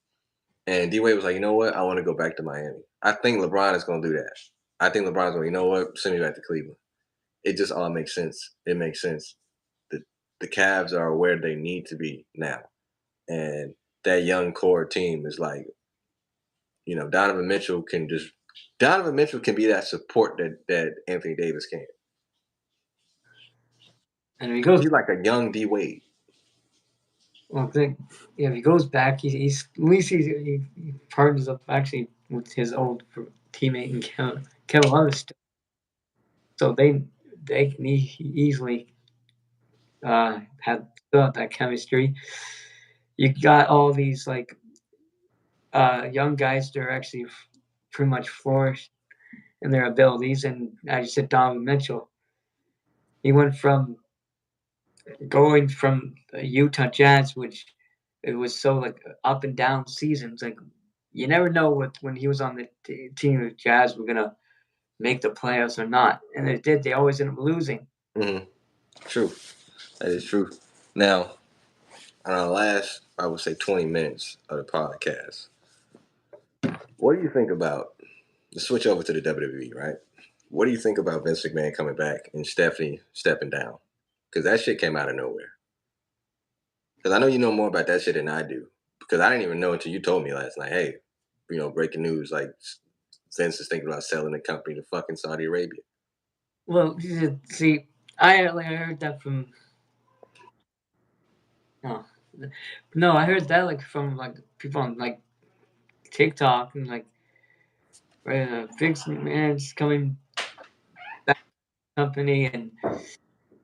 And D Wade was like, you know what? I want to go back to Miami. I think LeBron is going to do that. I think LeBron's going, you know what? Send me back to Cleveland. It just all makes sense. It makes sense. The Cavs are where they need to be now. And that young core team is like, Donovan Mitchell can be that support that Anthony Davis can. And if he goes, He's like a young D Wade. well, if he goes back, he's at least he partners up actually with his old teammate and Kevin Love, so they can easily have built that chemistry. You got all these like young guys that are actually pretty much flourished in their abilities, and as you said, Donovan Mitchell, he went from going from the Utah Jazz, which it was so like up and down seasons. Like you never know when he was on the team, the Jazz were gonna make the playoffs or not, and they did. They always end up losing. Mm-hmm. True. That is true. Now, on our last, I would say, 20 minutes of the podcast, what do you think about the switch over to the WWE, right? What do you think about Vince McMahon coming back and Stephanie stepping down? Because that shit came out of nowhere. Because I know you know more about that shit than I do. Because I didn't even know until you told me last night, hey, breaking news, like Vince is thinking about selling the company to fucking Saudi Arabia. Well, see, I heard that from no, no, I heard that like from like people on like TikTok and like Vince McMahon's coming back to the company and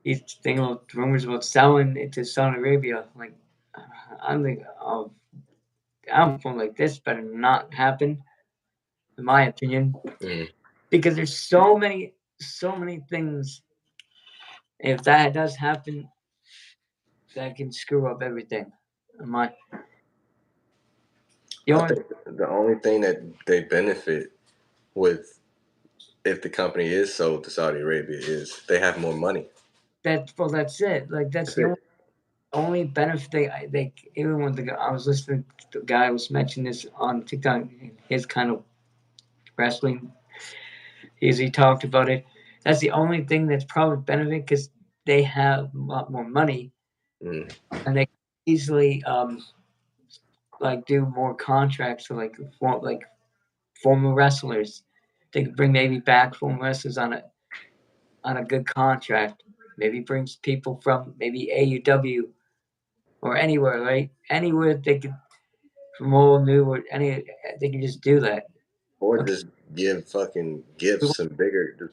he's thinking about rumors about selling it to Saudi Arabia. Like, I'm like, oh, I'm feeling like this better not happen, in my opinion, Mm. because there's so many things. If that does happen, that can screw up everything. My, the I only think the only thing that they benefit with, if the company is sold to Saudi Arabia, is they have more money. that's it. Like that's That's the it. only benefit they even when I was listening to the guy was mentioning this on TikTok, his kind of wrestling, he talked about it. That's the only thing that's probably benefit because they have a lot more money Mm. and they can easily like do more contracts for former wrestlers. They could bring maybe back former wrestlers on on a good contract. Maybe brings people from maybe AUW or anywhere, right? Anywhere they could from old new or any they can just do that. Or Okay, just give we want- some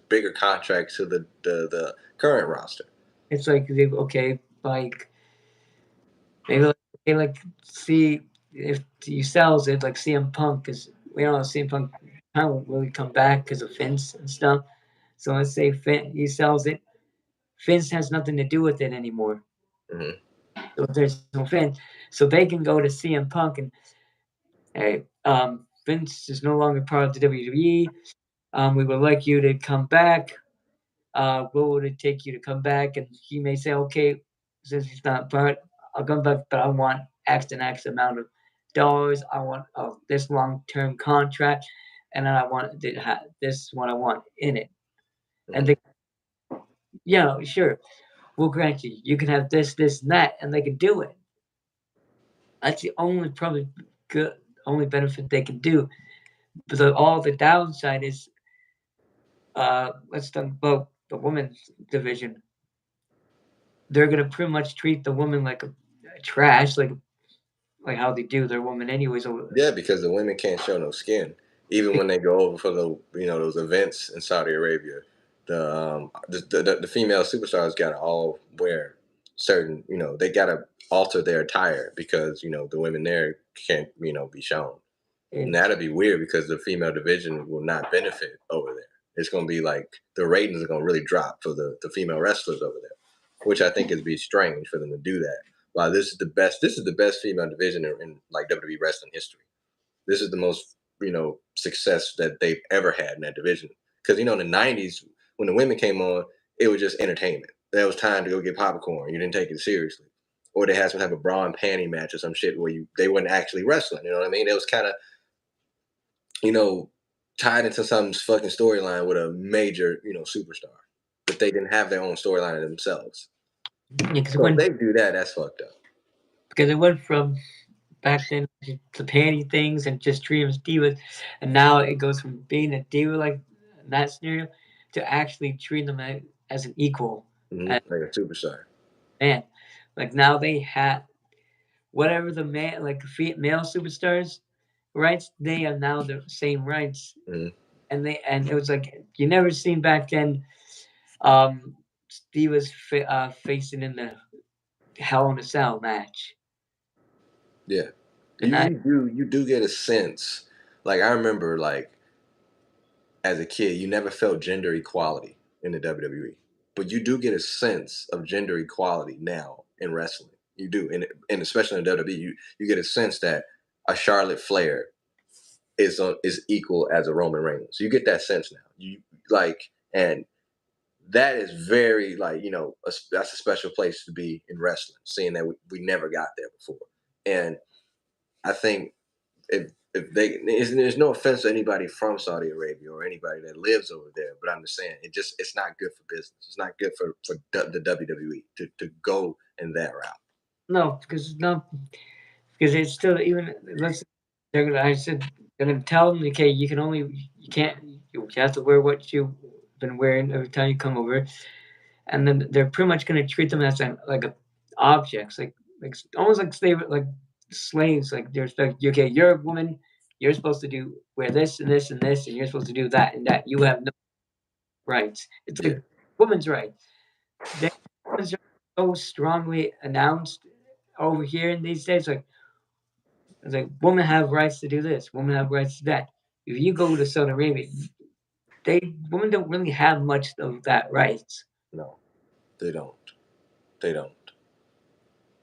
bigger contracts to the current roster. it's like okay, like maybe like, okay, like see if he sells it like CM Punk because we don't know CM Punk kind of really come back because of Vince and stuff. So let's say he sells it. Vince has nothing to do with it anymore. Hmm. So there's no Vince, so they can go to CM Punk and hey, Vince is no longer part of the WWE. We would like you to come back. What would it take you to come back? And he may say, okay, since he's not part, I'll come back, but I want X and X amount of dollars. I want this long term contract, and then I want this is what I want in it. And Hmm. they, yeah, sure, we'll grant you. You can have this, this, and that, and they can do it. That's the only probably good, only benefit they can do. But all the downside is, let's talk about the women's division. They're gonna pretty much treat the woman like a trash, like how they do their woman anyways. Yeah, because the women can't show no skin, even when they go over for the those events in Saudi Arabia. The female superstars got to all wear certain they got to alter their attire because the women there can't be shown. And It's that'd be weird because the female division will not benefit over there. It's going to be like the ratings are going to really drop for the female wrestlers over there, which I think is be strange for them to do that. Wow, this is the best. This is the best female division in like WWE wrestling history. This is the most success that they've ever had in that division. Because in the '90s when the women came on, it was just entertainment. There was time to go get popcorn. You didn't take it seriously, or they had some type of bra and panty match or some shit where they weren't actually wrestling. You know what I mean? It was kind of you know, tied into some fucking storyline with a major, superstar. But they didn't have their own storyline themselves. yeah, So if they do that, that's fucked up. because it went from back then to panty things and just treat them as divas, and now it goes from being a diva like in that scenario to actually treating them as an equal, as Like a superstar. a man. Like now they have whatever the man like male superstars rights, they are now the same rights, Hmm. and it was like you never seen back then. Um, Steve was facing in the Hell in a Cell match, Yeah. and You that you do you do get a sense. Like I remember as a kid, you never felt gender equality in the WWE. But you do get a sense of gender equality now in wrestling. You do. And especially in WWE, you get a sense that a Charlotte Flair is equal as a Roman Reigns. You get that sense now. You like and that is very that's a special place to be in wrestling, seeing that we never got there before. And I think if there's no offense to anybody from Saudi Arabia or anybody that lives over there, but I'm just saying it's not good for business. It's not good for the WWE to go in that route. no, because it's still even let's they're gonna I said they're gonna tell them okay you can't you have to wear what you've been wearing every time you come over, and then they're pretty much gonna treat them as like a objects like almost like like slaves like they're like okay you're a woman, you're supposed to do wear this and this and this and you're supposed to do that and that, you have no rights. It's Yeah, like women's rights. They women's rights are so strongly announced over here in these days. Like it's like women have rights to do this, women have rights to that. If you go to Saudi Arabia, they women don't really have much of that rights. no, they don't. They don't.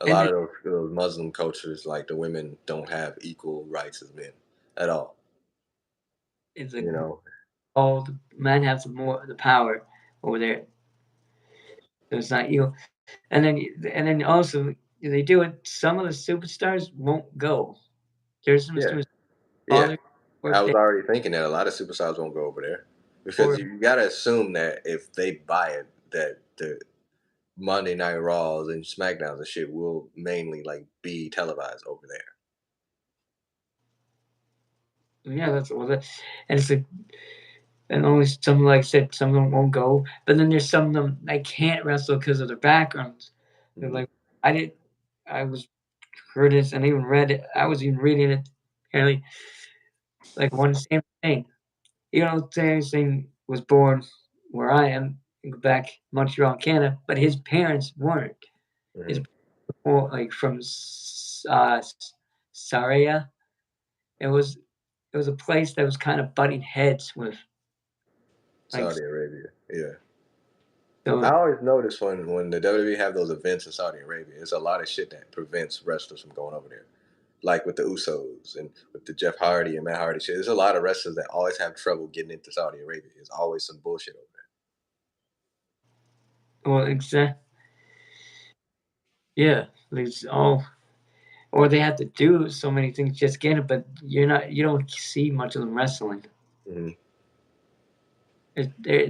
A And lot of those Muslim cultures, like the women, don't have equal rights as men at all. it's like You know, all the men have the power over there. So it's not you. And then also they do it. Some of the superstars won't go. There's some yeah, superstars yeah. father I work was there already thinking that a lot of superstars won't go over there because or you got to assume that if they buy it, that the Monday Night Raws and SmackDowns and shit will mainly be televised over there. yeah, that's all that. And it's like and only some, like I said, some of them won't go. But then there's some of them that can't wrestle because of their backgrounds. They're Mm-hmm. like, I did, I was heard this and even read it. I was even reading it. Apparently, like one same thing. You know, Terry Singh was born where I am in Quebec, Montreal, Canada, but his parents weren't. His Mm-hmm. parents were like from Saria. It was it was a place that was kind of butting heads with like Saudi Arabia. Yeah. I so. always notice when the WWE have those events in Saudi Arabia, there's a lot of shit that prevents wrestlers from going over there. Like with the Usos and with the Jeff Hardy and Matt Hardy shit. There's a lot of wrestlers that always have trouble getting into Saudi Arabia. There's always some bullshit over Well, exact. Yeah, it's all, or they have to do so many things just get it, but you don't see much of them wrestling. there. Mm-hmm.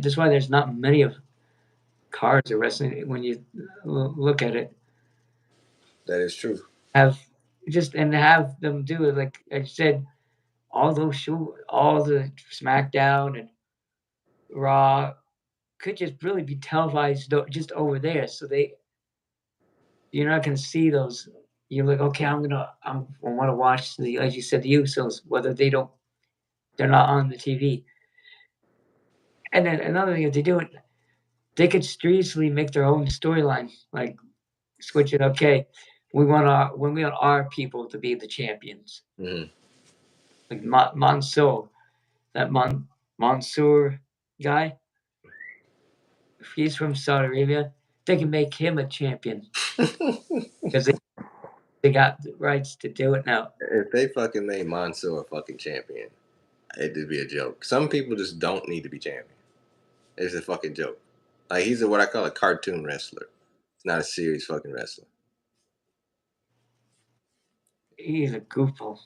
That's why there's not many of cards of wrestling when you look at it. That is true. Have just and have them do it like I said, all those all the SmackDown and Raw could just really be televised just over there, so you're not gonna see those. You're like, okay, I want to watch the, as you said, the Usos, whether they're not on the TV. And then another thing, if they do it, they could easily make their own storyline, like switch it. Okay, we want our people to be the champions, Mm-hmm. like Mansoor, that Mansoor guy. If he's from Saudi Arabia, they can make him a champion because they got the rights to do it now. If they fucking made Mansoor a fucking champion, it'd be a joke. Some people just don't need to be champion. It's a fucking joke. Like he's what I call a cartoon wrestler. It's not a serious fucking wrestler. He's a goofball.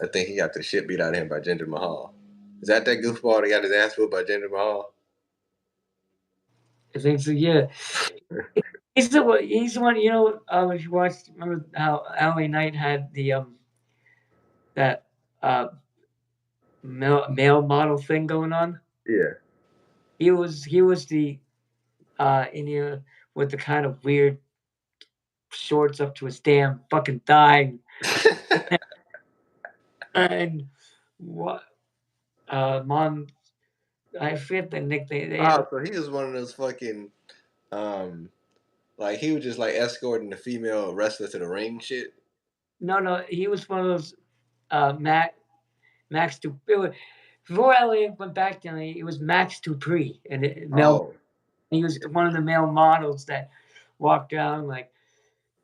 I think he got the shit beat out of him by Jinder Mahal. Is that goofball that got his ass whooped by Jinder Mahal? I think so. Yeah, he's the one. You know, if you watched, remember how LA Knight had the that uh male model thing going on. Yeah. He was the India with the kind of weird shorts up to his damn fucking thigh, and what Mon I forget the nickname. They had, Oh, so he was one of those fucking um like he was just like escorting the female wrestler to the ring shit. no, he was one of those Max to before LA went back to LA, it was Max Dupree and Mel. Oh. He was one of the male models that walked around like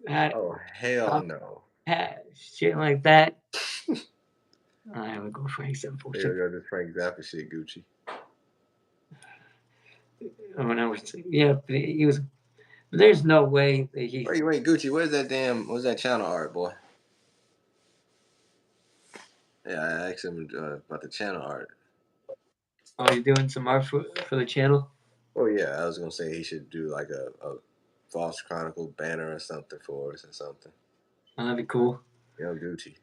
had, Oh hell no. had shit like that. I would go for example. Here we go, this Frank Zappa shit, Gucci. When I was yeah, but he was. There's no way that he. Wait, Gucci, where's that channel art, boy? Yeah, I asked him about the channel art. Oh, you're doing some art for the channel. Oh yeah, I was gonna say he should do like a Voss Chronicle banner or something for us or something. Oh, that'd be cool. You know, Gucci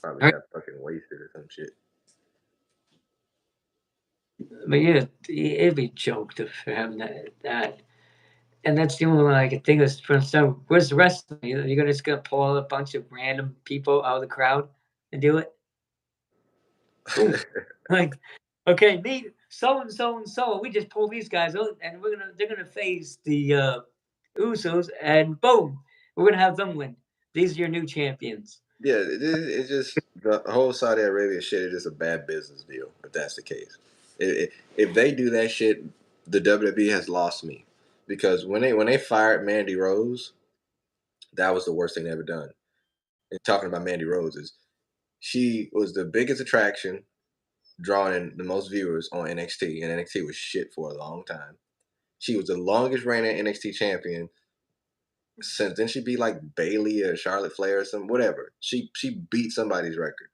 probably All right. got fucking wasted or some shit. But yeah, it'd be a joke for having that. And that's the only one I can think of. For some, where's the rest of them? You're gonna just gonna pull out a bunch of random people out of the crowd and do it. Boom. Like, okay, me, so and so and so. We just pull these guys out, and they're gonna face the Usos, and boom, we're gonna have them win. These are your new champions. Yeah, it's just the whole Saudi Arabia shit is just a bad business deal. If that's the case, if they do that shit, the WWE has lost me because when they fired Mandy Rose, that was the worst thing they ever done. And talking about Mandy Rose is she was the biggest attraction, drawing in the most viewers on NXT, and NXT was shit for a long time. She was the longest reigning NXT champion since then she beat like Bailey or Charlotte Flair or something, whatever. She beat somebody's record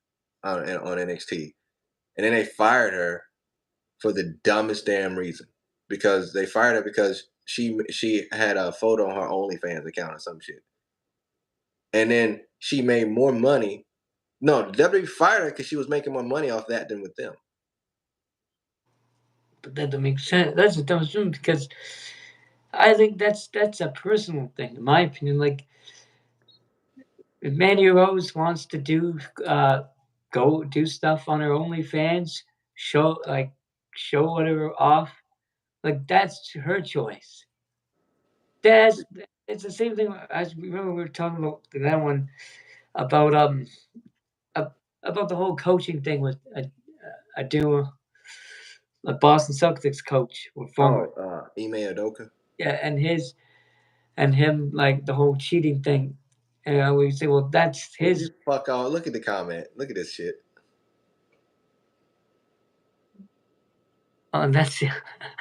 on NXT, and then they fired her for the dumbest damn reason because they fired her because she had a photo on her OnlyFans account or some shit, and then she made more money. No, the WWE fired her because she was making more money off that than with them. But that doesn't make sense. That's the dumbest thing because I think that's a personal thing, in my opinion. Like if Mandy Rose wants to go do stuff on her OnlyFans, show like show whatever off, like that's her choice. That's it's the same thing as remember we were talking about that one about uh, about the whole coaching thing with a duo, a Boston Celtics coach or former, Oh, Ime Udoka. yeah, and him like the whole cheating thing. And we say, well, that's Would you his. fuck on? Look at the comment. Look at this shit. And that's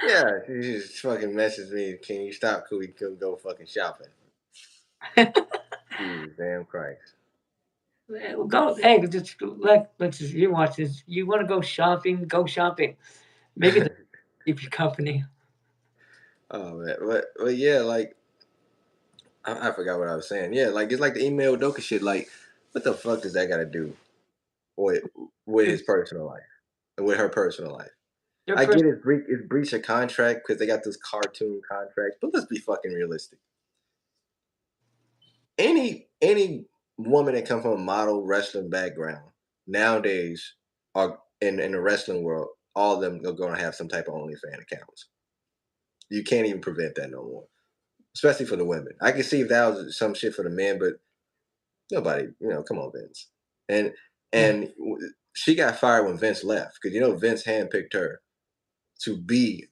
Yeah, she just fucking messaged me. Can you stop? Could we could go fucking shopping? Jesus damn Christ. go. Hey, just let's just, you watch this. You want to go shopping? Go shopping. Maybe the keep you company. Oh man, but yeah, like I forgot what I was saying. Yeah, like it's like the email Doka shit. Like, what the fuck does that got to do with his personal life, with her personal life? Their I person. get it's breach of contract because they got this cartoon contract, but let's be fucking realistic. Any woman that come from a model wrestling background nowadays are in the wrestling world. All of them are going to have some type of OnlyFans accounts. You can't even prevent that no more, especially for the women. I can see if that was some shit for the men, but nobody, come on, Vince. And Yeah. and she got fired when Vince left because Vince handpicked her to be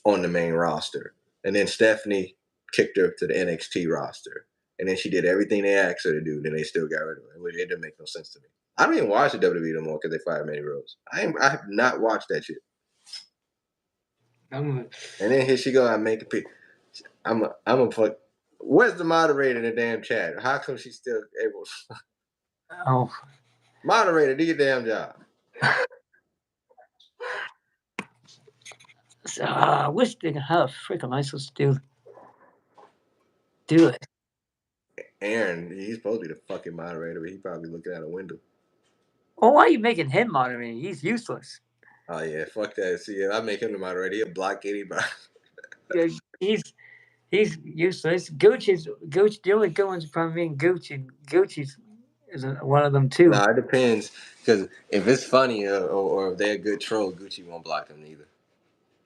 on the main roster, and then Stephanie kicked her to the NXT roster, and then she did everything they asked her to do. Then they still got rid of her. It didn't make no sense to me. I don't even watch the WWE no more because they fired Mandy Rose. I have not watched that shit. I'm, And then here she go. I make a pick. I'm a fuck. Where's the moderator in the damn chat? How come she's still able? oh, Moderator, do your damn job. so, which thing? How the frick am I supposed to do it? Aaron, he's supposed to be the fucking moderator, but he probably looking out a window. Oh, why are you making him moderator? He's useless. Oh yeah, fuck that. See, if I make him the moderator, he'll block anybody. Yeah, he's useless. Gooch. The only good ones from being Gooch, and Gucci's is one of them too. Nah, it depends. Because if it's funny or if they're a good troll, Gucci won't block them neither.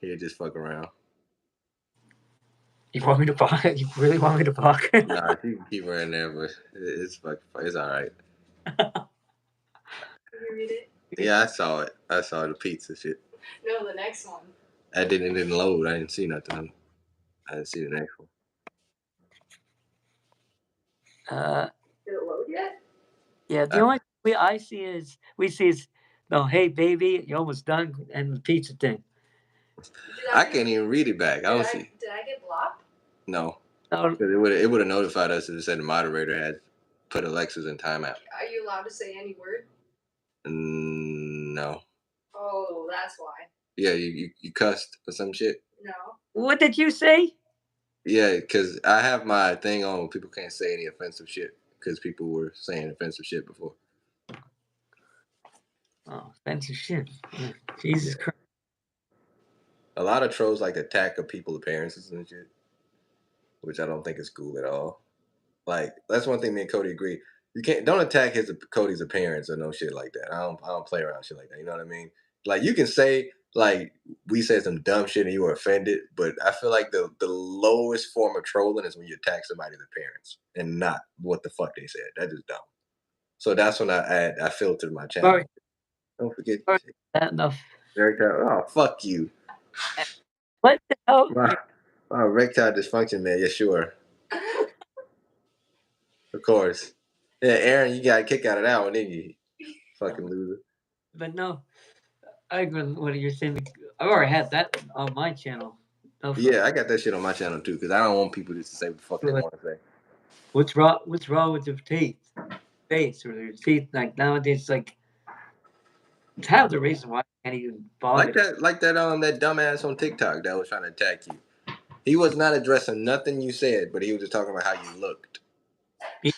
He'll just fuck around. You want me to block? You really want me to block? Nah, you can keep her in there, but it's all right. Did you read it? Yeah, I saw it. I saw the pizza shit. No, the next one. I didn't load. I didn't see nothing. I didn't see the next one. Did it load yet? Yeah. The only I see is no. Hey, baby, you're almost done, and the pizza thing. I can't even read it back. I don't see. Did I get blocked? No, No, because it would have notified us if it said the moderator had put Alexis in timeout. Are you allowed to say any word? No. Oh, that's why. Yeah, you cussed or some shit. No. what did you say? Yeah, because I have my thing on. People can't say any offensive shit because people were saying offensive shit before. Oh, offensive shit. Jesus Christ. A lot of trolls like to attack people's appearances and shit, which I don't think is cool at all. Like that's one thing me and Cody agree. You don't attack Cody's appearance or no shit like that. I don't play around shit like that. You know what I mean? Like you can say like we said some dumb shit and you were offended, but I feel like the lowest form of trolling is when you attack somebody's appearance and not what the fuck they said. That is dumb. So that's when I filtered my channel. Sorry, Don't forget sorry, that enough. oh fuck you. What the hell? Wow, erectile dysfunction, man. Yeah, sure. Of course. Yeah, Aaron, you got a kick out of that one, didn't you? Fucking loser. But no, I agree with what you're saying. I already had that on my channel. No, Yeah, I got that shit on my channel too, because I don't want people just to say what the fuck they like, want to say. what's wrong? What's wrong with your teeth? Face or your teeth? Like nowadays, like it's half the reason why I can't even bother. Like that dumbass on TikTok that was trying to attack you. He was not addressing nothing you said, but he was just talking about how you looked.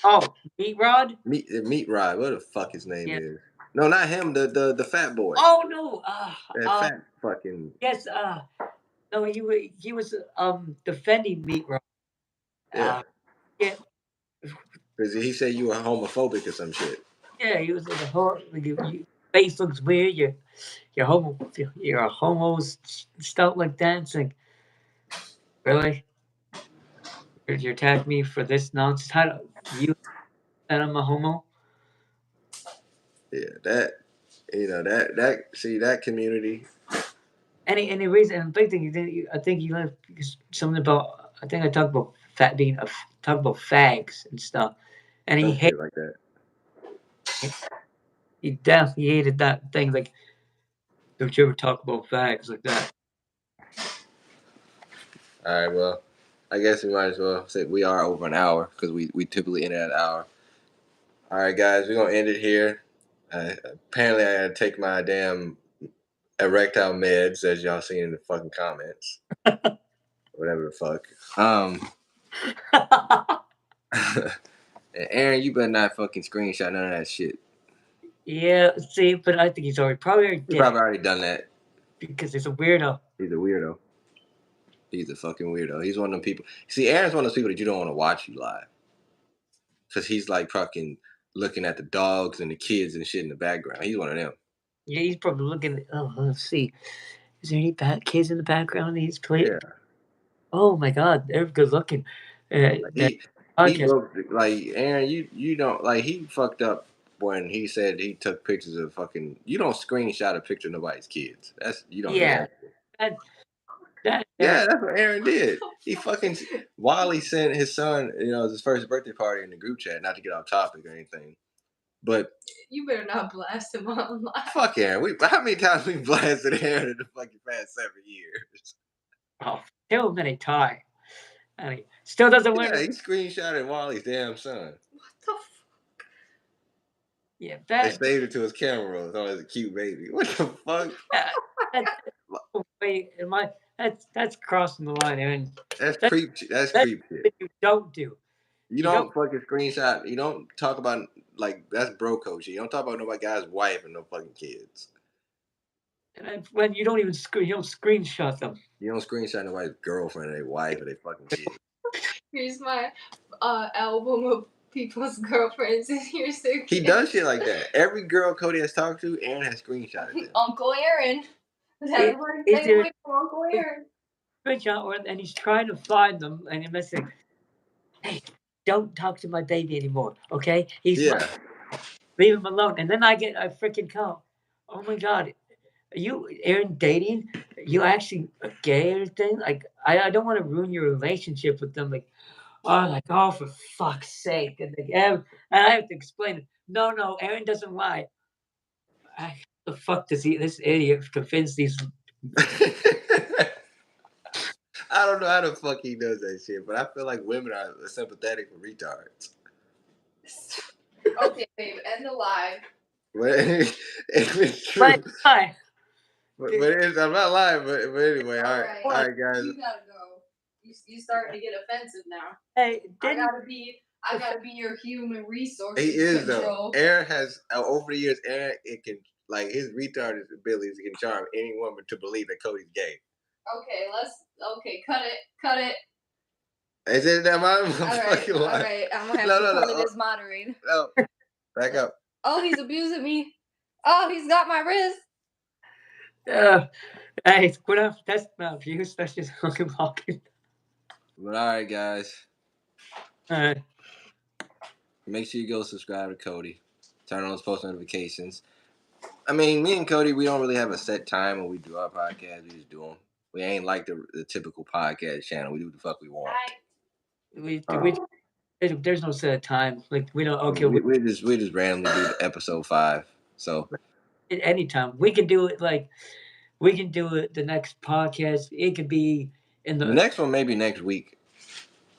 Oh, Meat Rod. Meat Rod, what the fuck his name Yeah, is. No, not him. The fat boy. Oh no! That fat fucking. Yes. No, he was defending me, bro. Yeah. Yeah, Because he said you were homophobic or some shit. yeah. He was like a whole like your face looks weird. You're a homo stuff like that. It's like really you're attacking me for this nonsense. How do you that I'm a homo? Yeah, that see that community. Any reason? And the big thing, I think you learned something about. I think I talked about talked about fags and stuff, and Some shit like that. he definitely hated that thing. Like, don't you ever talk about fags like that? All right, well, I guess we might as well say we are over an hour because we typically end at an hour. All right, guys, we're gonna end it here. Apparently, I gotta take my damn erectile meds, as y'all seen in the fucking comments. Whatever the fuck. And Aaron, you better not fucking screenshot none of that shit. Yeah, see, but I think he's probably He probably already done that because he's a weirdo. He's a weirdo. He's a fucking weirdo. He's one of them people. See, Aaron's one of those people that you don't want to watch you live because he's like fucking looking at the dogs and the kids and shit in the background. He's one of them. Yeah, he's probably looking. Oh, let's see. Is there any kids in the background? He's playing. Yeah. Oh my God, they're good looking. He broke like Aaron. You don't like he fucked up when he said he took pictures of fucking. You don't screenshot a picture of nobody's kids. That's you don't. Yeah, do that. that Yeah, that's what Aaron did. He fucking Wally sent his son. You know, it was his first birthday party in the group chat. Not to get off topic or anything, but you better not blast him online. Fuck Aaron. How many times we blasted Aaron in the fucking past 7 years? Oh, too many times. I mean, still doesn't win. Yeah, he screenshotted Wally's damn son. What the fuck? Yeah, They saved it to his camera roll. Oh, it's a cute baby. What the fuck? That's crossing the line, Aaron. That's creep. That's creep shit. You don't do. You don't fucking screenshot. You don't talk about like that's bro code shit. You don't talk about nobody guy's wife and no fucking kids. And when you don't even you don't screenshot them. You don't screenshot nobody's girlfriend or their wife or their fucking kids. Here's my album of people's girlfriends, and here's their kids. He does shit like that. Every girl Cody has talked to, Aaron has screenshotted them. Uncle Aaron. Everybody Uncle Aaron. Screenshot, and he's trying to find them, and he's messing. Hey, don't talk to my baby anymore, okay? Leave him alone. And then I get a freaking call. Oh my God, are you Aaron dating? Are you actually gay or anything? Like, I don't want to ruin your relationship with them. Like, oh, for fuck's sake. And I have to explain it. No, Aaron doesn't lie. The fuck does this idiot convince these? I don't know how the fuck he does that shit, but I feel like women are sympathetic for retards. Okay, babe, end the live. But it's true. But I'm not lying, but anyway, all right, guys. You gotta go. You starting to get offensive now. Hey, I gotta be your human resources. He is though. Aaron has over the years. Aaron, it can like his retarded abilities can charm any woman to believe that Cody's gay. Okay, cut it. Is it that my all right. I'm gonna have to come in as moderator. No, back up. Oh, he's abusing me. Oh, he's got my wrist. Hey, that's not abuse. That's just fucking walking. But all right, guys. All right. Make sure you go subscribe to Cody. Turn on those post notifications. I mean, me and Cody, we don't really have a set time when we do our podcast. We just do them. We ain't like the typical podcast channel. We do what the fuck we want. There's no set time. Like we don't. Okay, we just randomly do episode 5. So anytime we can do it. Like we can do it. The next podcast. It could be in the next one. Maybe next week.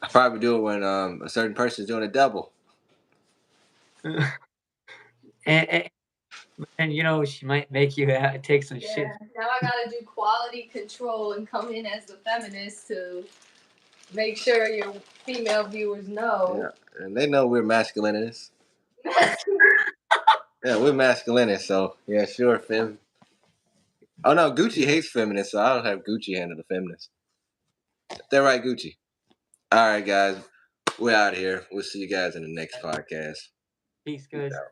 I probably do it when a certain person's doing a double. And you know she might make you take some shit. Now I gotta do quality control and come in as the feminist to make sure your female viewers know. Yeah, and they know we're masculinists. Yeah, we're masculinist, so yeah, sure, fem. Oh no, Gucci hates feminists, so I don't have Gucci handle the feminist. They're right, Gucci. All right, guys, we're out here. We'll see you guys in the next podcast. Peace, Peace guys. out.